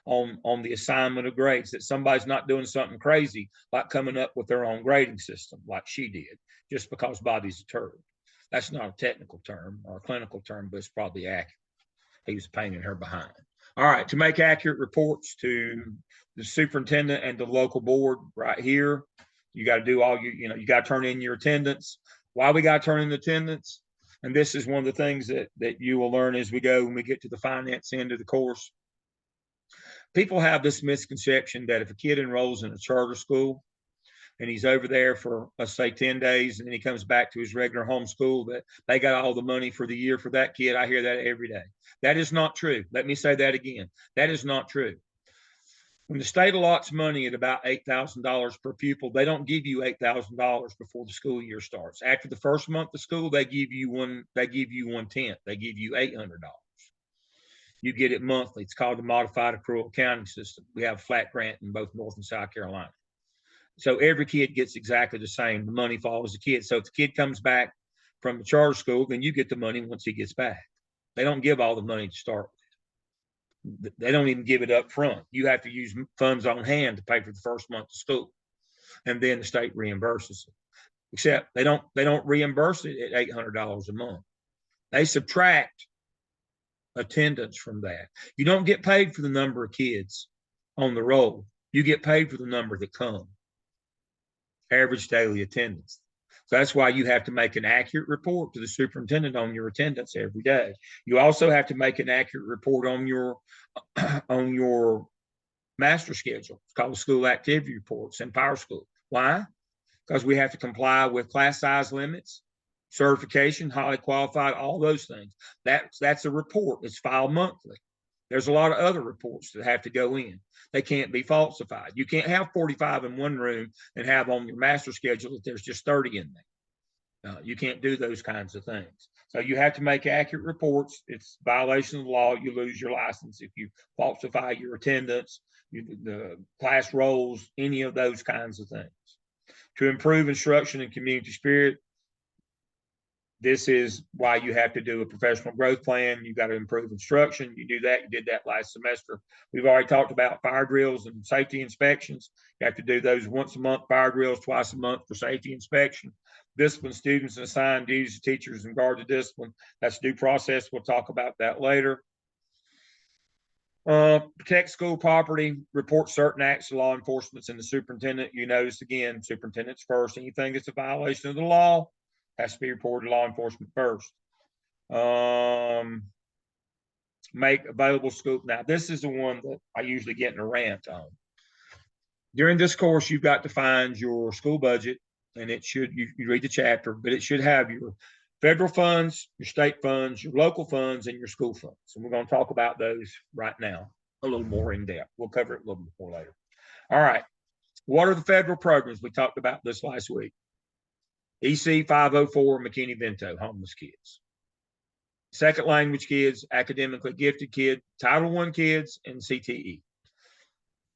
on the assignment of grades, that somebody's not doing something crazy like coming up with their own grading system like she did, just because Bobby's a turd. That's not a technical term or a clinical term, but it's probably accurate. He was a pain in her behind. All right, to make accurate reports to the superintendent and the local board right here, you got to do all you got to turn in your attendance. Why we got to turn in attendance? And this is one of the things that you will learn as we go when we get to the finance end of the course. People have this misconception that if a kid enrolls in a charter school and he's over there for, let's say, 10 days, and then he comes back to his regular home school, that they got all the money for the year for that kid. I hear that every day. That is not true. Let me say that again. That is not true. When the state allots money at about $8,000 per pupil, they don't give you $8,000 before the school year starts. After the first month of school, they give you 1/10. They give you $800. You get it monthly. It's called the modified accrual accounting system. We have a flat grant in both North and South Carolina. So every kid gets exactly the same. The money follows the kid. So if the kid comes back from the charter school, then you get the money once he gets back. They don't give all the money to start with. They don't even give it up front. You have to use funds on hand to pay for the first month of school. And then the state reimburses it. Except they don't reimburse it at $800 a month. They subtract attendance from that. You don't get paid for the number of kids on the roll. You get paid for the number that come. Average daily attendance. So that's why you have to make an accurate report to the superintendent on your attendance every day. You also have to make an accurate report on your master schedule. It's called the school activity reports in Power School. Why? Because we have to comply with class size limits, certification, highly qualified, all those things. That's a report. It's filed monthly. There's a lot of other reports that have to go in. They can't be falsified. You can't have 45 in one room and have on your master schedule that there's just 30 in there. You can't do those kinds of things. So you have to make accurate reports. It's violation of the law. You lose your license if you falsify your attendance, the class rolls, any of those kinds of things. To improve instruction and community spirit, this is why you have to do a professional growth plan. You got to improve instruction. You do that. You did that last semester. We've already talked about fire drills and safety inspections. You have to do those once a month, fire drills twice a month for safety inspection. Discipline students and assign duties to teachers in regard to discipline. That's due process. We'll talk about that later. Protect school property, report certain acts to law enforcement and the superintendent. You notice again, superintendent's first. Anything that's a violation of the law has to be reported to law enforcement first. Make available school. Now, this is the one that I usually get in a rant on. During this course, you've got to find your school budget, and it should, you read the chapter, but it should have your federal funds, your state funds, your local funds, and your school funds. And we're going to talk about those right now a little more in depth. We'll cover it a little bit more later. All right. What are the federal programs? We talked about this last week. EC 504, McKinney-Vento, homeless kids. Second language kids, academically gifted kids, Title I kids, and CTE.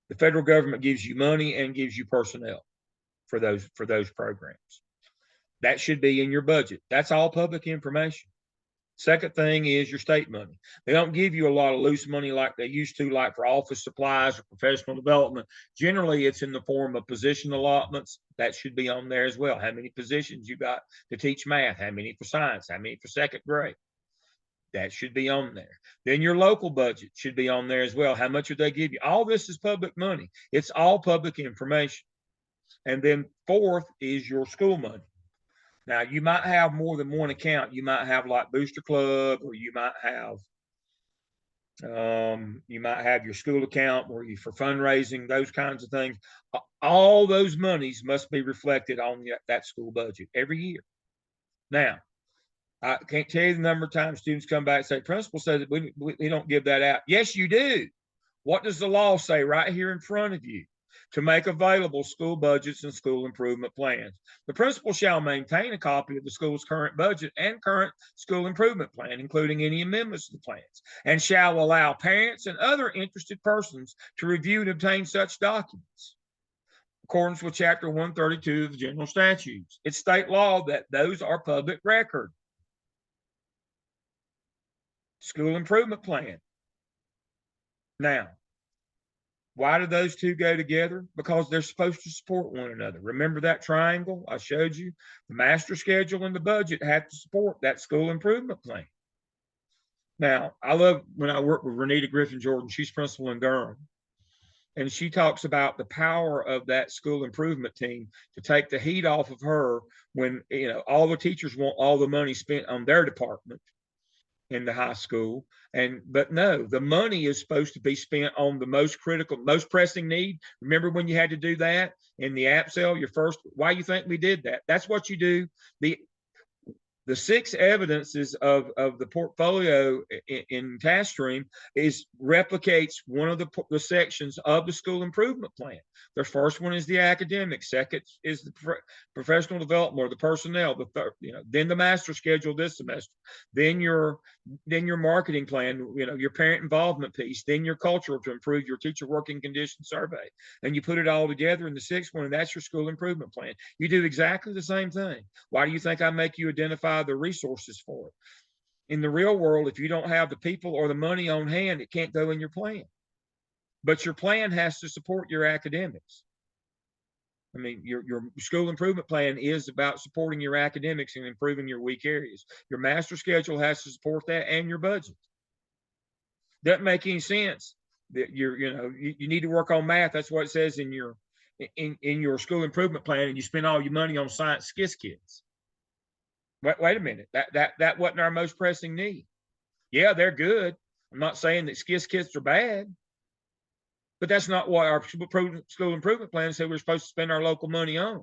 The federal government gives you money and gives you personnel for those programs. That should be in your budget. That's all public information. Second thing is your state money. They don't give you a lot of loose money like they used to, like for office supplies or professional development. Generally, it's in the form of position allotments. That should be on there as well. How many positions you got to teach math? How many for science? How many for second grade? That should be on there. Then your local budget should be on there as well. How much would they give you? All this is public money. It's all public information. And then fourth is your school money. Now, you might have more than one account. You might have like Booster Club, or you might have your school account where you for fundraising, those kinds of things. All those monies must be reflected on that school budget every year. Now, I can't tell you the number of times students come back and say, principal said that we don't give that out. Yes, you do. What does the law say right here in front of you? To make available school budgets and school improvement plans. The principal shall maintain a copy of the school's current budget and current school improvement plan, including any amendments to the plans, and shall allow parents and other interested persons to review and obtain such documents. In accordance with Chapter 132 of the General Statutes. It's state law that those are public record. School improvement plan. Now, why do those two go together? Because they're supposed to support one another. Remember that triangle I showed you? The master schedule and the budget have to support that school improvement plan. Now, I love when I work with Renita Griffin Jordan. She's principal in Durham. And she talks about the power of that school improvement team to take the heat off of her when, all the teachers want all the money spent on their department in the high school. But no, the money is supposed to be spent on the most critical, most pressing need. Remember when you had to do that in the app sale, why you think we did that? That's what you do. The 6 evidences of the portfolio in task stream is replicates one of the sections of the school improvement plan. The first one is the academic, second is the professional development or the personnel, the third, then the master schedule this semester, then your marketing plan, your parent involvement piece, then your cultural to improve your teacher working condition survey. And you put it all together in the 6th one, and that's your school improvement plan. You do exactly the same thing. Why do you think I make you identify the resources for it? In the real world, if you don't have the people or the money on hand, it can't go in your plan. But your plan has to support your academics. I mean, your school improvement plan is about supporting your academics and improving your weak areas. Your master schedule has to support that, and your budget. Doesn't make any sense that you need to work on math. That's what it says in your school improvement plan, and you spend all your money on science skis kids. Wait a minute. That wasn't our most pressing need. Yeah, they're good. I'm not saying that skis kids are bad, but that's not what our school improvement plan said we're supposed to spend our local money on.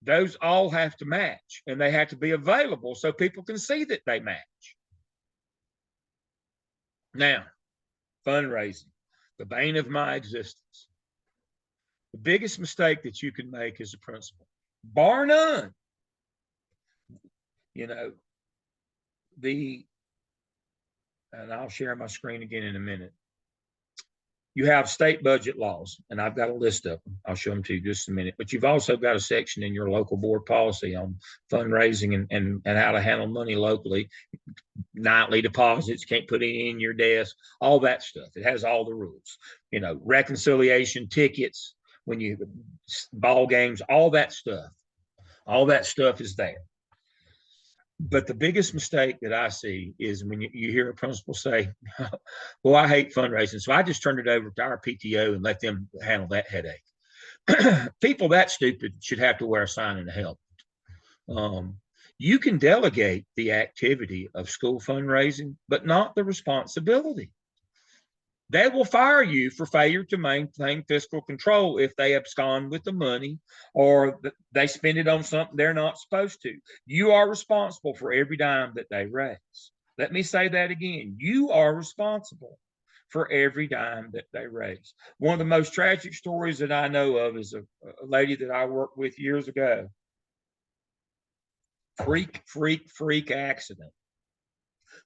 Those all have to match, and they have to be available so people can see that they match. Now, fundraising, the bane of my existence. The biggest mistake that you can make as a principal, bar none, and I'll share my screen again in a minute. You have state budget laws, and I've got a list of them. I'll show them to you just a minute. But you've also got a section in your local board policy on fundraising and how to handle money locally, nightly deposits, can't put it in your desk, all that stuff. It has all the rules, reconciliation, tickets, when you ball games, all that stuff is there. But the biggest mistake that I see is when you hear a principal say, well, I hate fundraising, so I just turned it over to our PTO and let them handle that headache. People that stupid should have to wear a sign and a helmet. You can delegate the activity of school fundraising, but not the responsibility. They will fire you for failure to maintain fiscal control if they abscond with the money or they spend it on something they're not supposed to. You are responsible for every dime that they raise. Let me say that again. You are responsible for every dime that they raise. One of the most tragic stories that I know of is a lady that I worked with years ago. Freak accident.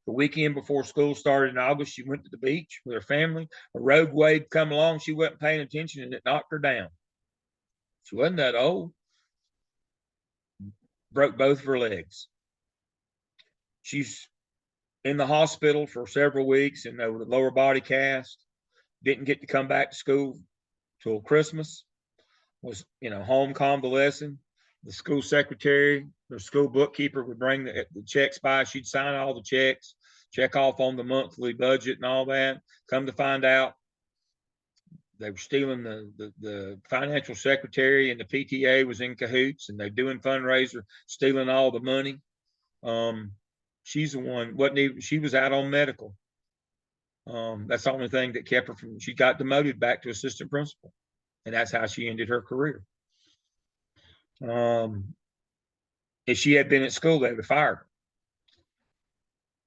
The weekend before school started in August, she went to the beach with her family. A rogue wave come along. She wasn't paying attention, and it knocked her down. She wasn't that old. Broke both of her legs. She's in the hospital for several weeks in the lower body cast. Didn't get to come back to school till Christmas. Was home convalescing. The school secretary, the school bookkeeper would bring the checks by. She'd sign all the checks, check off on the monthly budget and all that. Come to find out, they were stealing the financial secretary, and the PTA was in cahoots, and they're doing fundraiser, stealing all the money. She's the one, she was out on medical. That's the only thing that kept her from, she got demoted back to assistant principal, and that's how she ended her career. If she had been at school, they would have fired her.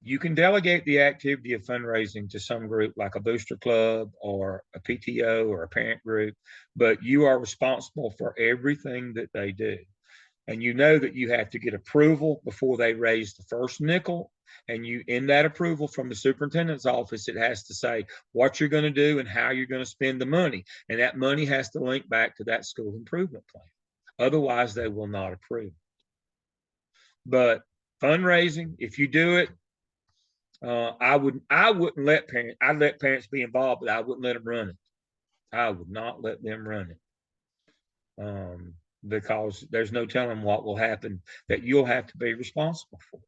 You can delegate the activity of fundraising to some group like a booster club or a PTO or a parent group, but you are responsible for everything that they do. And you know that you have to get approval before they raise the first nickel. And in that approval from the superintendent's office, it has to say what you're going to do and how you're going to spend the money. And that money has to link back to that school improvement plan. Otherwise, they will not approve. But fundraising, if you do it, I wouldn't let parents. I'd let parents be involved, but I wouldn't let them run it. I would not let them run it, because there's no telling what will happen that you'll have to be responsible for.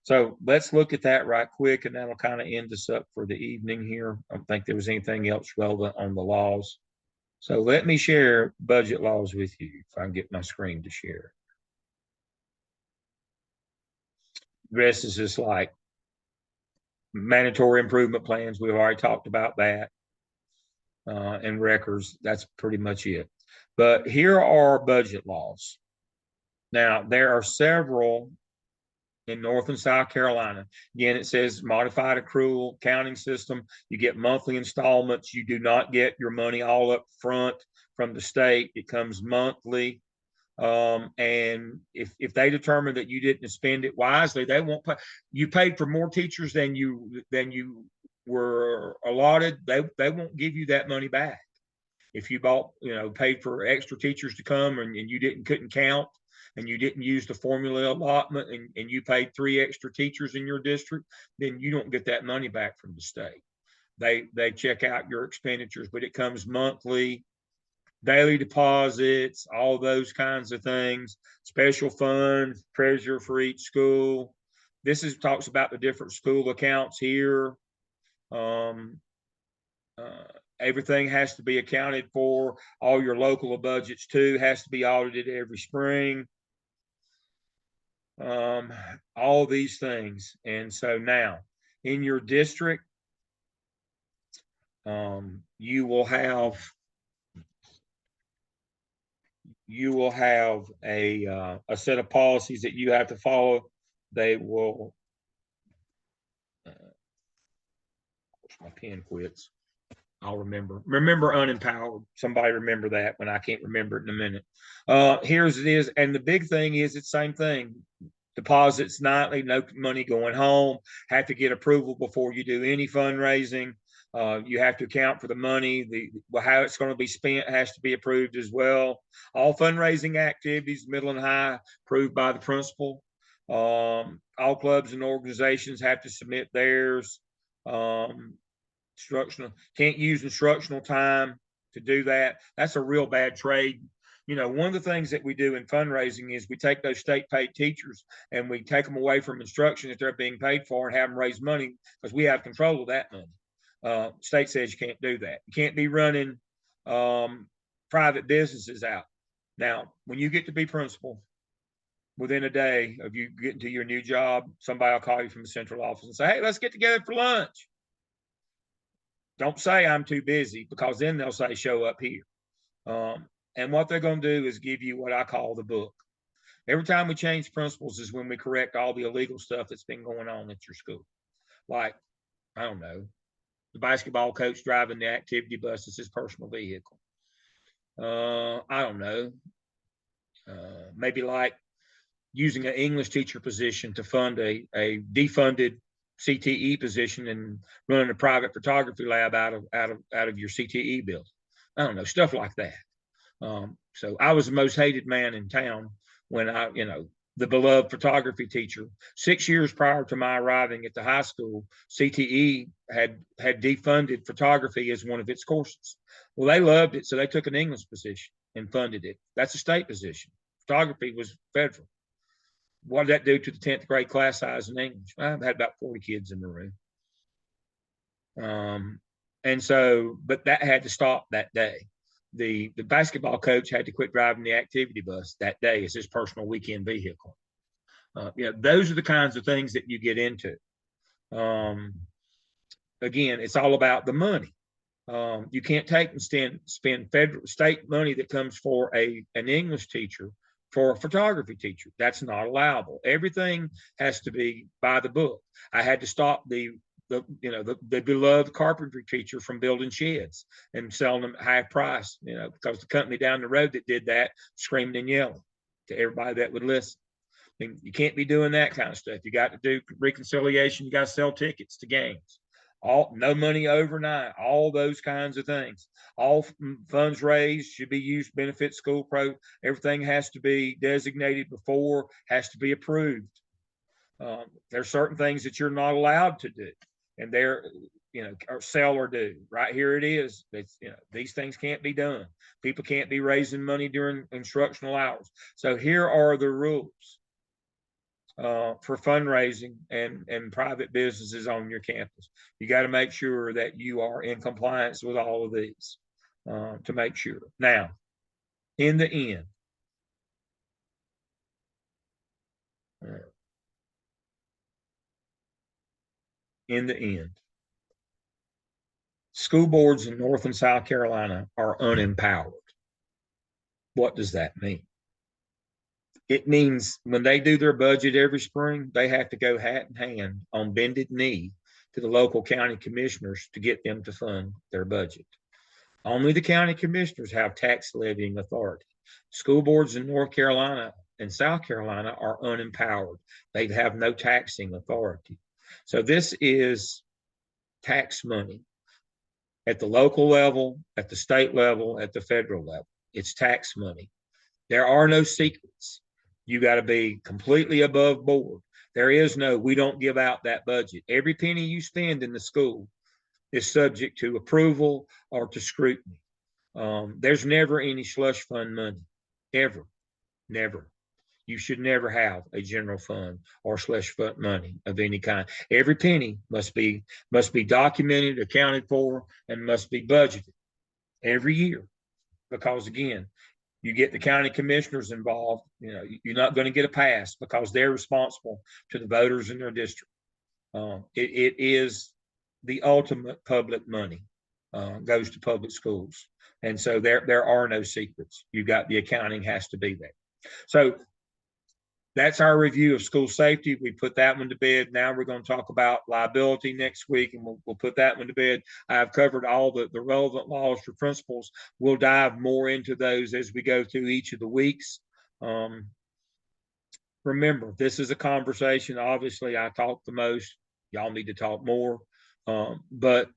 So let's look at that right quick, and that'll kind of end us up for the evening here. I don't think there was anything else relevant on the laws. So let me share budget laws with you if I can get my screen to share. The rest is just like mandatory improvement plans. We've already talked about that. And records, that's pretty much it. But here are budget laws. Now, there are several in North and South Carolina. Again, it says modified accrual counting system. You get monthly installments. You do not get your money all up front from the state. It comes monthly. And if they determine that you didn't spend it wisely, they won't pay. You paid for more teachers than you were allotted. They won't give you that money back. If you bought, paid for extra teachers to come and you couldn't count, and you didn't use the formula allotment, and you paid 3 extra teachers in your district, then you don't get that money back from the state. They check out your expenditures, but it comes monthly, daily deposits, all those kinds of things, special funds, treasurer for each school. This talks about the different school accounts here. Everything has to be accounted for. All your local budgets too has to be audited every spring. All these things. And so now in your district, you will have a set of policies that you have to follow. They will, my pen quits. I'll remember unempowered. Somebody remember that when I can't remember it in a minute. Here's it is. And the big thing is it's the same thing. Deposits nightly, no money going home, have to get approval before you do any fundraising. You have to account for the money, how it's going to be spent has to be approved as well. All fundraising activities, middle and high, approved by the principal. All clubs and organizations have to submit theirs. Instructional, can't use instructional time to do that. That's a real bad trade. One of the things that we do in fundraising is we take those state paid teachers and we take them away from instruction that they're being paid for and have them raise money because we have control of that money. State says you can't do that. You can't be running private businesses out. Now, when you get to be principal, within a day of you getting to your new job, somebody will call you from the central office and say, hey, let's get together for lunch. Don't say I'm too busy, because then they'll say show up here. And what they're going to do is give you what I call the book. Every time we change principals is when we correct all the illegal stuff that's been going on at your school. Like, I don't know, the basketball coach driving the activity bus as his personal vehicle. I don't know, maybe like using an English teacher position to fund a defunded CTE position and running a private photography lab out of your CTE bill. I don't know, stuff like that. So I was the most hated man in town when the beloved photography teacher. 6 years prior to my arriving at the high school, CTE had defunded photography as one of its courses. Well, they loved it, so they took an English position and funded it. That's a state position. Photography was federal. What did that do to the 10th grade class size in English? I've had about 40 kids in the room. And so, but that had to stop that day. The basketball coach had to quit driving the activity bus that day as his personal weekend vehicle. Those are the kinds of things that you get into. Again, it's all about the money. You can't take and spend federal state money that comes for an English teacher for a photography teacher. That's not allowable. Everything has to be by the book. I had to stop the beloved carpentry teacher from building sheds and selling them at high price, because the company down the road that did that screamed and yelled to everybody that would listen. And you can't be doing that kind of stuff. You got to do reconciliation. You got to sell tickets to games. No money overnight, all those kinds of things. All funds raised should be used to benefit school pro. Everything has to be designated before, has to be approved. There's certain things that you're not allowed to do, and they're, or sell or do. Right here it is. It's, these things can't be done. People can't be raising money during instructional hours. So here are the rules for fundraising and private businesses on your campus. You got to make sure that you are in compliance with all of these to make sure. Now, in the end, school boards in North and South Carolina are unempowered. What does that mean? It means when they do their budget every spring, they have to go hat in hand on bended knee to the local county commissioners to get them to fund their budget. Only the county commissioners have tax levying authority. School boards in North Carolina and South Carolina are unempowered. They have no taxing authority. So this is tax money at the local level, at the state level, at the federal level. It's tax money. There are no secrets. You got to be completely above board. There is no, we don't give out that budget. Every penny you spend in the school is subject to approval or to scrutiny. There's never any slush fund money, ever, never. You should never have a general fund or slush fund money of any kind. Every penny must be documented, accounted for, and must be budgeted every year. Because again, you get the county commissioners involved, you're not going to get a pass because they're responsible to the voters in their district. It is the ultimate public money, goes to public schools. And so there are no secrets. You got the accounting has to be there. So that's our review of school safety. We put that one to bed. Now we're going to talk about liability next week, and we'll put that one to bed. I've covered all the relevant laws for principals. We'll dive more into those as we go through each of the weeks. Remember, this is a conversation. Obviously, I talk the most. Y'all need to talk more. But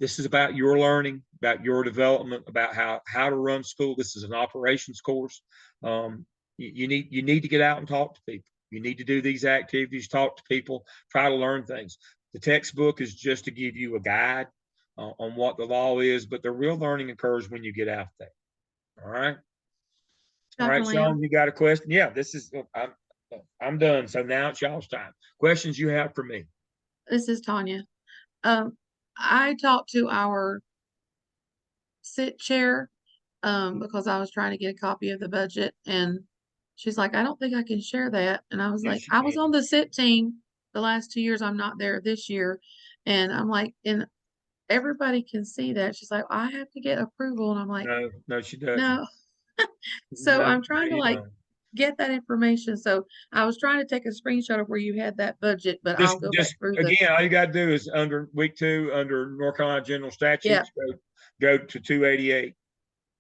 this is about your learning, about your development, about how to run school. This is an operations course. You need to get out and talk to people. You need to do these activities, talk to people, try to learn things. The textbook is just to give you a guide on what the law is, but the real learning occurs when you get out there. All right. All right, Sean, you got a question? Yeah, this is, I'm done. So now it's y'all's time. Questions you have for me? This is Tanya. I talked to our sit chair because I was trying to get a copy of the budget, and she's like, I don't think I can share that. And I was Yes, like, you I was can. on the sit team the last 2 years. I'm not there this year. And I'm like, and everybody can see that. She's like, I have to get approval. And I'm like, No, she doesn't. no. So No, I'm trying to you like don't. get that information. So I was trying to take a screenshot of where you had that budget, but I'll go back Just through the, again, all you got to do is under week 2, under North Carolina General yeah, Statutes, go to 288,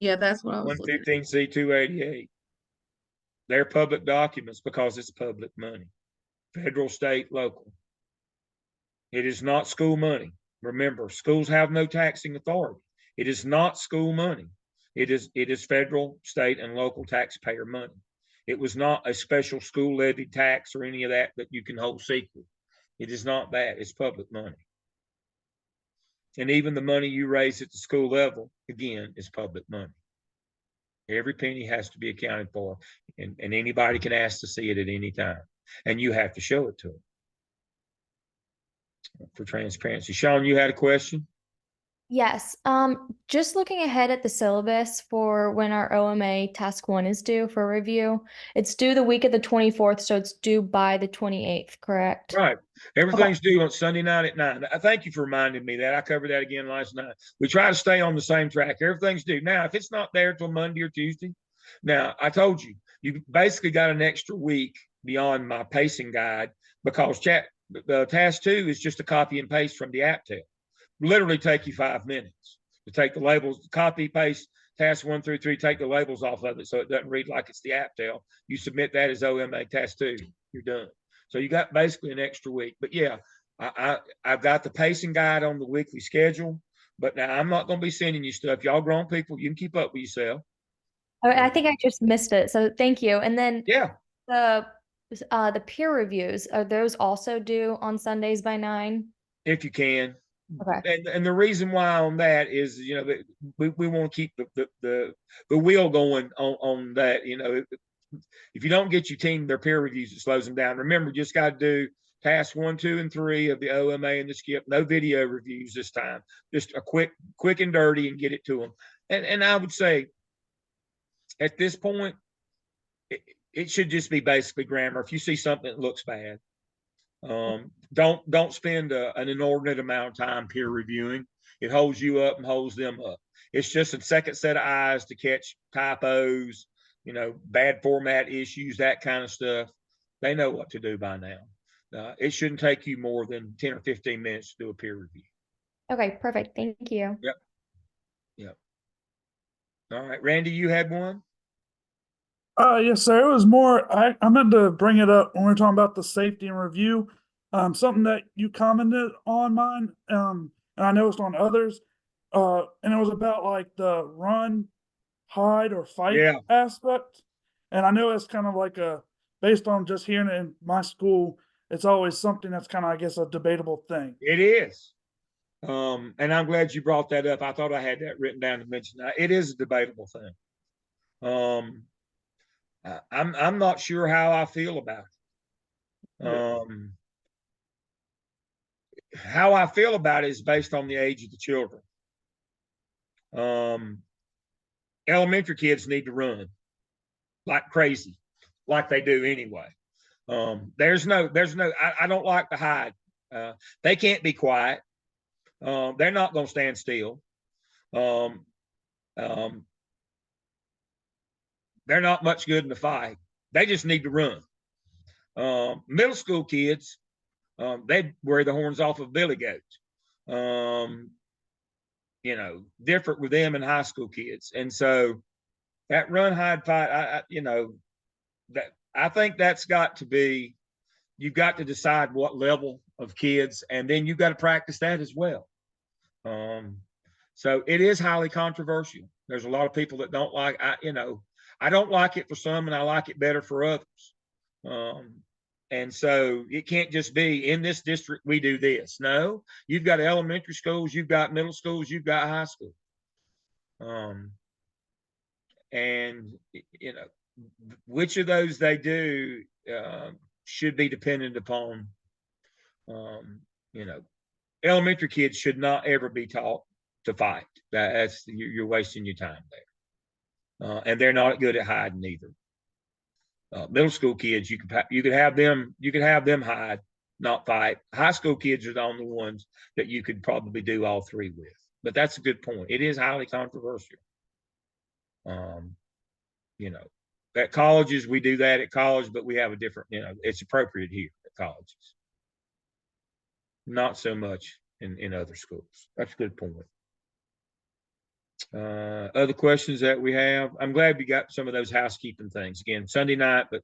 yeah, that's what I was looking at. 115C 288. They're public documents because it's public money, federal, state, local. It is not school money. Remember, schools have no taxing authority. It is not school money. It is federal, state, and local taxpayer money. It was not a special school levy tax or any of that you can hold secret. It is not that. It's public money. And even the money you raise at the school level, again, is public money. Every penny has to be accounted for, and anybody can ask to see it at any time. And you have to show it to them for transparency. Sean, you had a question? Yes. Just looking ahead at the syllabus for when our OMA task 1 is due for review. It's due the week of the 24th, so it's due by the 28th, correct? Right. Everything's due on Sunday night at 9. Thank you for reminding me that. I covered that again last night. We try to stay on the same track. Everything's due. Now, if it's not there till Monday or Tuesday, now I told you, you basically got an extra week beyond my pacing guide because task 2 is just a copy and paste from the AppTel. Literally take you 5 minutes to take the labels, copy, paste, task 1 through 3, take the labels off of it so it doesn't read like it's the AppTel. You submit that as OMA task 2, you're done. So you got basically an extra week. But yeah, I've got the pacing guide on the weekly schedule, but now I'm not going to be sending you stuff. Y'all grown people, you can keep up with yourself. I think I just missed it, so thank you. And then Yeah, the peer reviews, are those also due on Sundays by 9? if you can. Okay. And the reason why on that is, we want to keep the wheel going on that. If you don't get your team their peer reviews, it slows them down. Remember, you just got to do task 1, 2, and 3 of the OMA and the skip. No video reviews this time. Just a quick and dirty and get it to them. And I would say at this point, it should just be basically grammar. If you see something that looks bad, don't spend an inordinate amount of time peer reviewing. It holds you up and holds them up. It's just a second set of eyes to catch typos, bad format issues, that kind of stuff. They know what to do by now. It shouldn't take you more than 10 or 15 minutes to do a peer review. Okay, perfect. Thank you. Yep. Yep. All right, Randy, you had one? Yes, sir. It was more, I meant to bring it up when we are talking about the safety and review. Something that you commented on mine, and I noticed on others, and it was about like the run, hide, or fight Yeah. aspect. And I know it's kind of like based on just hearing it in my school, it's always something that's kind of, I guess, a debatable thing. It is. And I'm glad you brought that up. I thought I had that written down to mention that. It is a debatable thing. I'm not sure how I feel about it. How I feel about it is based on the age of the children. Elementary kids need to run like crazy, like they do anyway. There's no, I don't like to hide. They can't be quiet. They're not going to stand still. They're not much good in the fight. They just need to run. Middle school kids, they wear the horns off of billy goats. Different with them and high school kids. And so that run, hide, fight, I think that's got to be, you've got to decide what level of kids, and then you've got to practice that as well. So it is highly controversial. There's a lot of people that don't like, I don't like it for some, and I like it better for others. And so it can't just be in this district, we do this. No, you've got elementary schools, you've got middle schools, you've got high school. And, which of those they do should be dependent upon, elementary kids should not ever be taught to fight. That's, you're wasting your time there. And they're not good at hiding either. Middle school kids, you could have them hide, not fight. High school kids are the only ones that you could probably do all three with. But that's a good point. It is highly controversial. At colleges, we do that at college, but we have a different, it's appropriate here at colleges. Not so much in other schools. That's a good point. Other questions that we have? I'm glad we got some of those housekeeping things. Again, Sunday night, but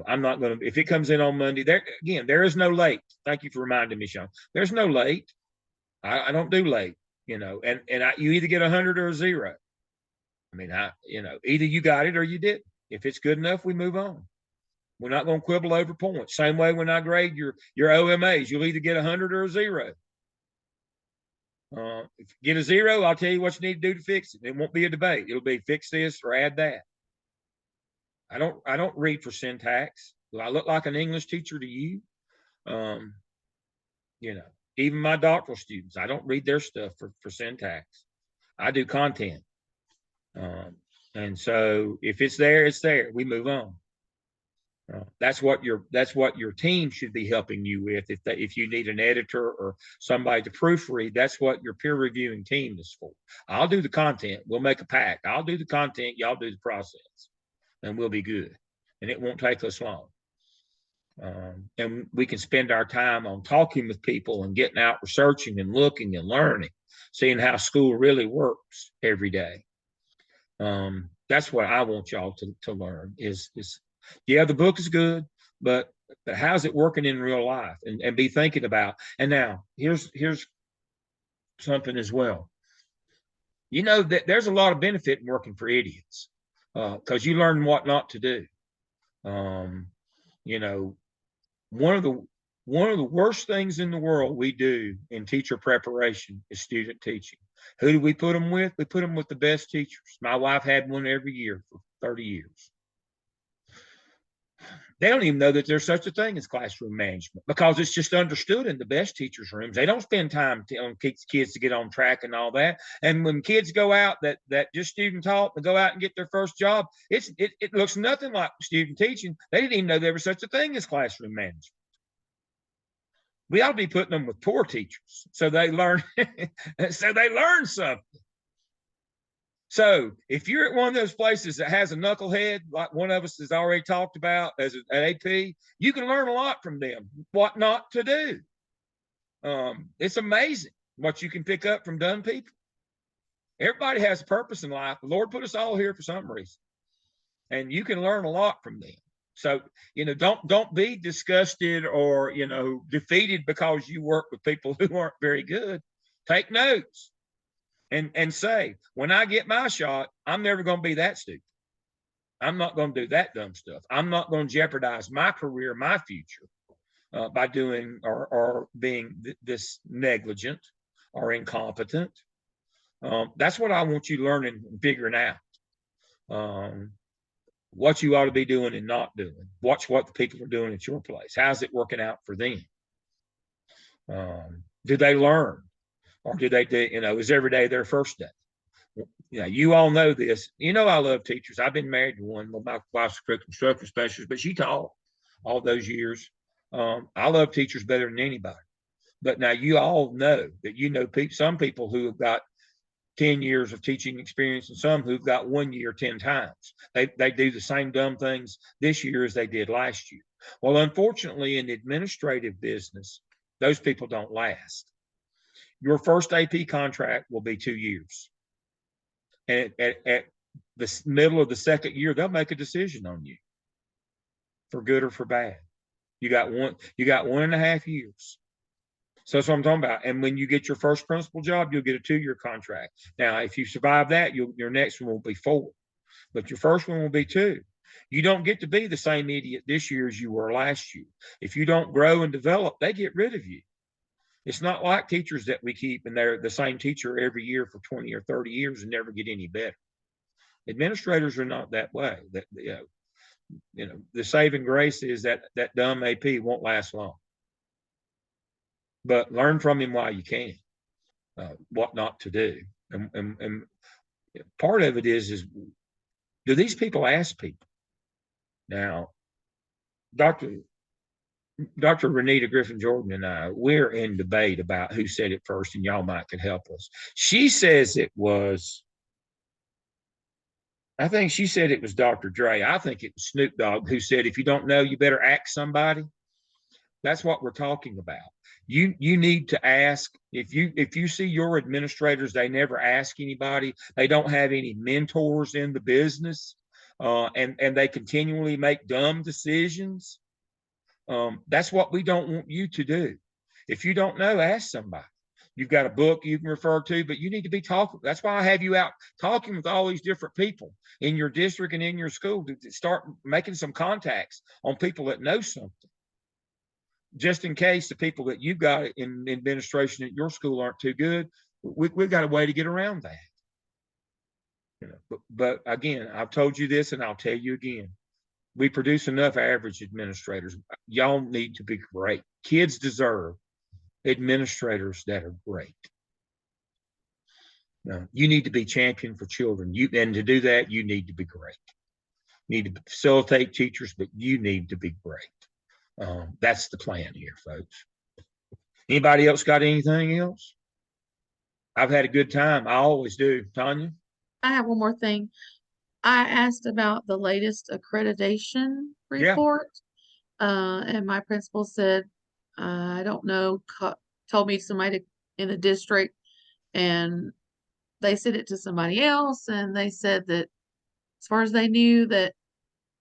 I'm not going to, if it comes in on Monday, there is no late. Thank you for reminding me, Sean. There's no late. I don't do late, and you either get 100 or a 0. I mean, either you got it or you didn't. If it's good enough, we move on. We're not going to quibble over points. Same way when I grade your OMAs, you'll either get 100 or a 0. If you get a 0, I'll tell you what you need to do to fix it. It won't be a debate. It'll be fix this or add that. I don't read for syntax. Do I look like an English teacher to you? Even my doctoral students, I don't read their stuff for syntax. I do content. And so if it's there, it's there. We move on. That's what your team should be helping you with. If you need an editor or somebody to proofread, that's what your peer reviewing team is for. I'll do the content. We'll make a pact. I'll do the content. Y'all do the process, and we'll be good. And it won't take us long. And we can spend our time on talking with people and getting out, researching and looking and learning, seeing how school really works every day. That's what I want y'all to learn is yeah, the book is good, but how's it working in real life, and be thinking about. And now here's something as well. That there's a lot of benefit in working for idiots, because you learn what not to do. One of the worst things in the world we do in teacher preparation is student teaching. Who do we put them with? We put them with the best teachers. My wife had one every year for 30 years. They don't even know that there's such a thing as classroom management, because it's just understood in the best teachers' rooms. They don't spend time telling kids to get on track and all that. And when kids go out that just student taught and go out and get their first job, it looks nothing like student teaching. They didn't even know there was such a thing as classroom management. We ought to be putting them with poor teachers so they learn something. So if you're at one of those places that has a knucklehead, like one of us has already talked about as an AP, you can learn a lot from them, what not to do. It's amazing what you can pick up from dumb people. Everybody has a purpose in life. The Lord put us all here for some reason, and you can learn a lot from them. So, don't be disgusted or, defeated because you work with people who aren't very good. Take notes and say, when I get my shot, I'm never going to be that stupid. I'm not going to do that dumb stuff. I'm not going to jeopardize my career, my future by doing or being this negligent or incompetent. That's what I want you learning and figuring out. What you ought to be doing and not doing. Watch what the people are doing at your place. How's it working out for them? Do they learn? Or do they do, is every day their first day? You all know this. I love teachers. I've been married to one. My wife's a curriculum instruction specialist, but she taught all those years. I love teachers better than anybody. But now you all know that some people who have got 10 years of teaching experience and some who've got 1 year 10 times. They do the same dumb things this year as they did last year. Well, unfortunately, in administrative business, those people don't last. Your first AP contract will be 2 years. And at the middle of the second year, they'll make a decision on you for good or for bad. You got 1.5 years. So that's what I'm talking about. And when you get your first principal job, you'll get a 2-year contract. Now, if you survive that, your next one will be 4, but your first one will be 2. You don't get to be the same idiot this year as you were last year. If you don't grow and develop, they get rid of you. It's not like teachers that we keep and they're the same teacher every year for 20 or 30 years and never get any better. Administrators are not that way. The saving grace is that dumb AP won't last long. But learn from him while you can, what not to do. And part of it is do these people ask people? Now, Dr. Renita Griffin Jordan and I, we're in debate about who said it first, and y'all might could help us. She says I think she said it was Dr. Dre. I think it was Snoop Dogg who said, if you don't know, you better ask somebody. That's what we're talking about. You need to ask. If you see your administrators, they never ask anybody. They don't have any mentors in the business, and they continually make dumb decisions. That's what we don't want you to do. If you don't know, ask somebody. You've got a book you can refer to, but you need to be talking. That's why I have you out talking with all these different people in your district and in your school to start making some contacts on people that know something. Just in case the people that you've got in administration at your school aren't too good, we've got a way to get around that. But again, I've told you this and I'll tell you again. We produce enough average administrators. Y'all need to be great. Kids deserve administrators that are great. Now, you need to be champion for children. And to do that, you need to be great. You need to facilitate teachers, but you need to be great. That's the plan here, folks. Anybody else got anything else? I've had a good time. I always do. Tanya? I have one more thing. I asked about the latest accreditation report, and my principal said, I don't know, told me somebody in the district, and they sent it to somebody else, and they said that as far as they knew that,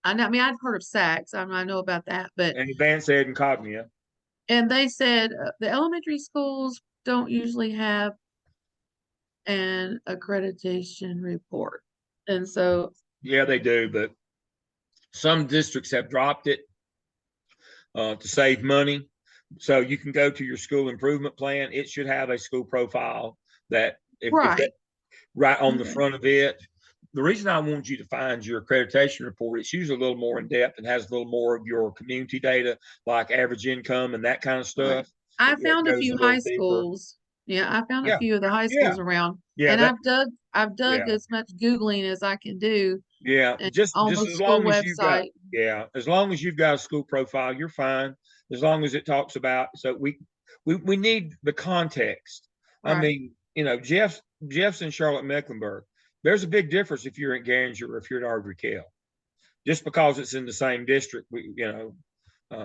I'd heard of SACS, I know about that, but. And Advanced Ed and Cognia. And they said the elementary schools don't usually have an accreditation report. And so. Yeah, they do, but some districts have dropped it to save money. So you can go to your school improvement plan. It should have a school profile that right on the front of it. The reason I want you to find your accreditation report, it's usually a little more in depth and has a little more of your community data, like average income and that kind of stuff. I found a few high schools. Yeah, I found a few of the high schools around. Yeah, and I've dug as much Googling as I can do. Yeah, just as long as you've got, as long as you've got a school profile, you're fine. As long as it talks about, so we need the context. I mean, Jeff's in Charlotte Mecklenburg. There's a big difference if you're at Garinger or if you're at Ardrey Kell. Just because it's in the same district,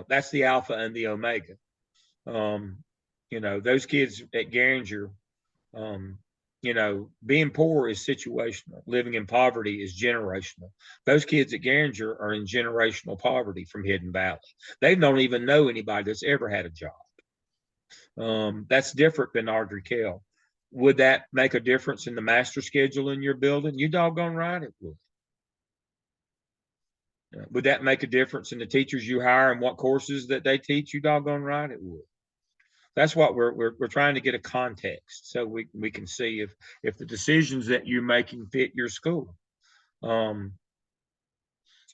that's the alpha and the omega. Those kids at Garinger, being poor is situational. Living in poverty is generational. Those kids at Garinger are in generational poverty from Hidden Valley. They don't even know anybody that's ever had a job. That's different than Ardrey Kell. Would that make a difference in the master schedule in your building? You doggone right it would. Would that make a difference in the teachers you hire and what courses that they teach? You doggone right it would. That's what we're trying to get a context so we can see if the decisions that you're making fit your school. I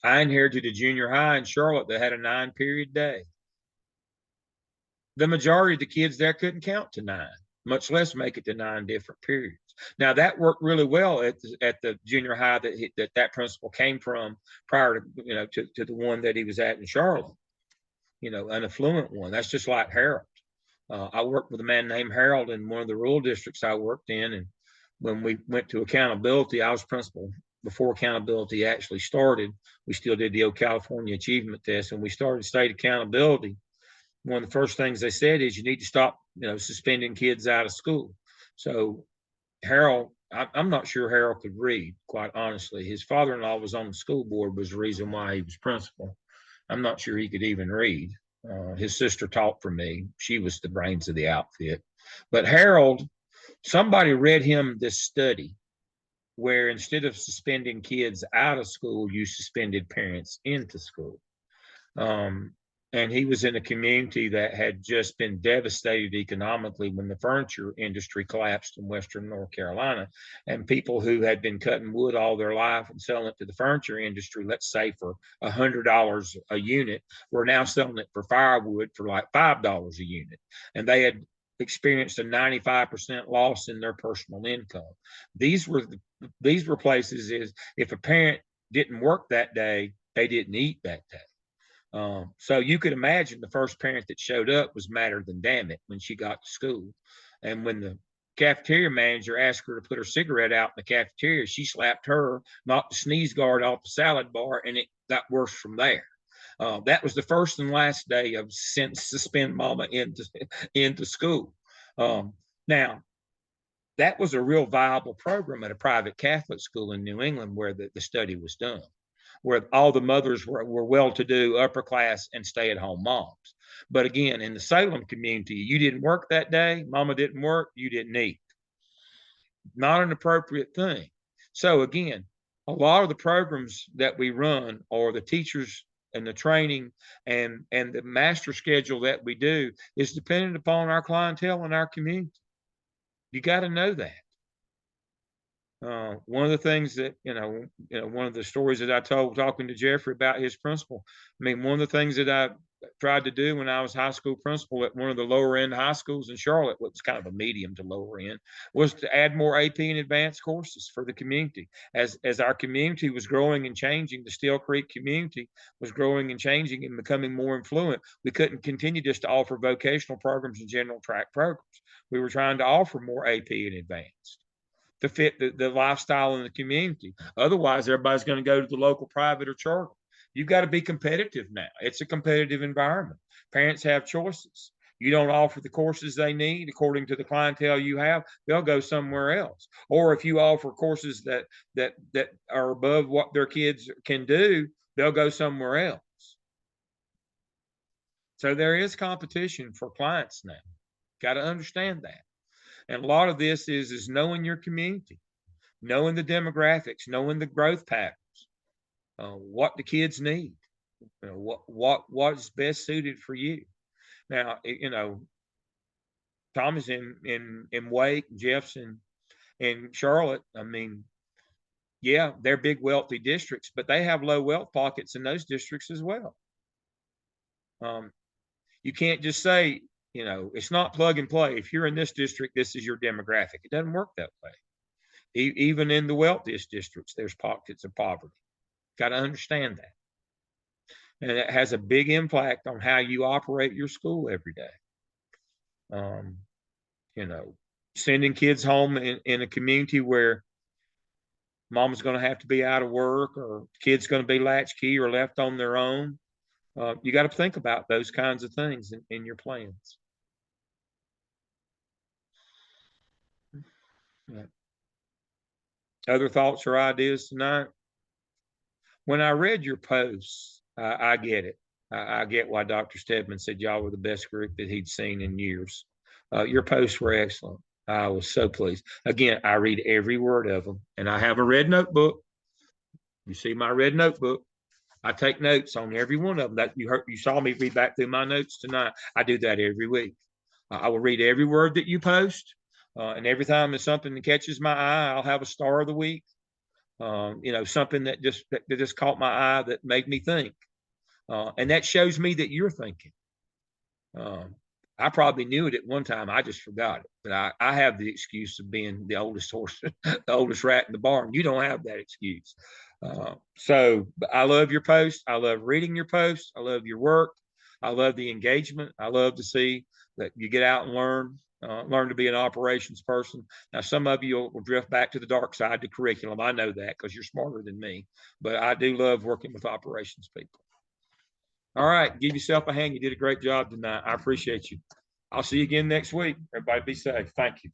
inherited a junior high in Charlotte that had a 9-period day. The majority of the kids there couldn't count to 9, much less make it to 9 different periods. Now that worked really well at the junior high that principal came from prior to to the one that he was at in Charlotte. An affluent one. That's just like Harold. I worked with a man named Harold in one of the rural districts I worked in, and when we went to accountability, I was principal before accountability actually started. We still did the old California Achievement Test, and we started state accountability. One of the first things they said is you need to stop, suspending kids out of school. So Harold, I'm not sure Harold could read, quite honestly. His father-in-law was on the school board, was the reason why he was principal. I'm not sure he could even read. His sister taught for me. She was the brains of the outfit. But Harold, somebody read him this study where instead of suspending kids out of school, you suspended parents into school. And he was in a community that had just been devastated economically when the furniture industry collapsed in Western North Carolina. And people who had been cutting wood all their life and selling it to the furniture industry, let's say for $100 a unit, were now selling it for firewood for like $5 a unit. And they had experienced a 95% loss in their personal income. These were places is if a parent didn't work that day, they didn't eat that day. So you could imagine the first parent that showed up was madder than damn it when she got to school. And when the cafeteria manager asked her to put her cigarette out in the cafeteria, she slapped her, knocked the sneeze guard off the salad bar, and it got worse from there. That was the first and last day of suspend mama into school. Now, that was a real viable program at a private Catholic school in New England where the study was done, where all the mothers were well-to-do, upper class, and stay-at-home moms. But again, in the Salem community, you didn't work that day, mama didn't work, you didn't eat. Not an appropriate thing. So again, a lot of the programs that we run, or the teachers and the training and the master schedule that we do, is dependent upon our clientele and our community. You got to know that. One of the things that, one of the stories that I told talking to Jeffrey about his principal, one of the things that I tried to do when I was high school principal at one of the lower end high schools in Charlotte, which was kind of a medium to lower end, was to add more AP and advanced courses for the community. As our community was growing and changing, the Steel Creek community was growing and changing and becoming more influent. We couldn't continue just to offer vocational programs and general track programs. We were trying to offer more AP and advanced to fit the lifestyle in the community. Otherwise, everybody's going to go to the local private or charter. You've got to be competitive now. It's a competitive environment. Parents have choices. You don't offer the courses they need according to the clientele you have, they'll go somewhere else. Or if you offer courses that are above what their kids can do, they'll go somewhere else. So there is competition for clients now. Got to understand that. And a lot of this is knowing your community, knowing the demographics, knowing the growth patterns, what the kids need, what is best suited for you. Now, Tom is in Wake, Jefferson, and Charlotte. Yeah, they're big wealthy districts, but they have low wealth pockets in those districts as well. You can't just say, it's not plug and play. If you're in this district, this is your demographic. It doesn't work that way. Even in the wealthiest districts, there's pockets of poverty. Got to understand that. And it has a big impact on how you operate your school every day. Sending kids home in a community where Mom's going to have to be out of work, or kid's going to be latchkey or left on their own. You got to think about those kinds of things in your plans. Yeah. Other thoughts or ideas tonight? When I read your posts, I get it. I get why Dr. Stedman said y'all were the best group that he'd seen in years. Your posts were excellent. I was so pleased. Again, I read every word of them, and I have a red notebook. You see my red notebook. I take notes on every one of them. That you saw me read back through my notes tonight. I do that every week. I will read every word that you post, and every time there's something that catches my eye, I'll have a star of the week. Something that just caught my eye that made me think, and that shows me that you're thinking. I probably knew it at one time. I just forgot it. But I have the excuse of being the oldest horse, the oldest rat in the barn. You don't have that excuse. So I love your posts. I love reading your posts. I love your work. I love the engagement. I love to see that you get out and learn to be an operations person. Now, some of you will drift back to the dark side to curriculum. I know that because you're smarter than me, but I do love working with operations people. All right. Give yourself a hand. You did a great job tonight. I appreciate you. I'll see you again next week. Everybody be safe. Thank you.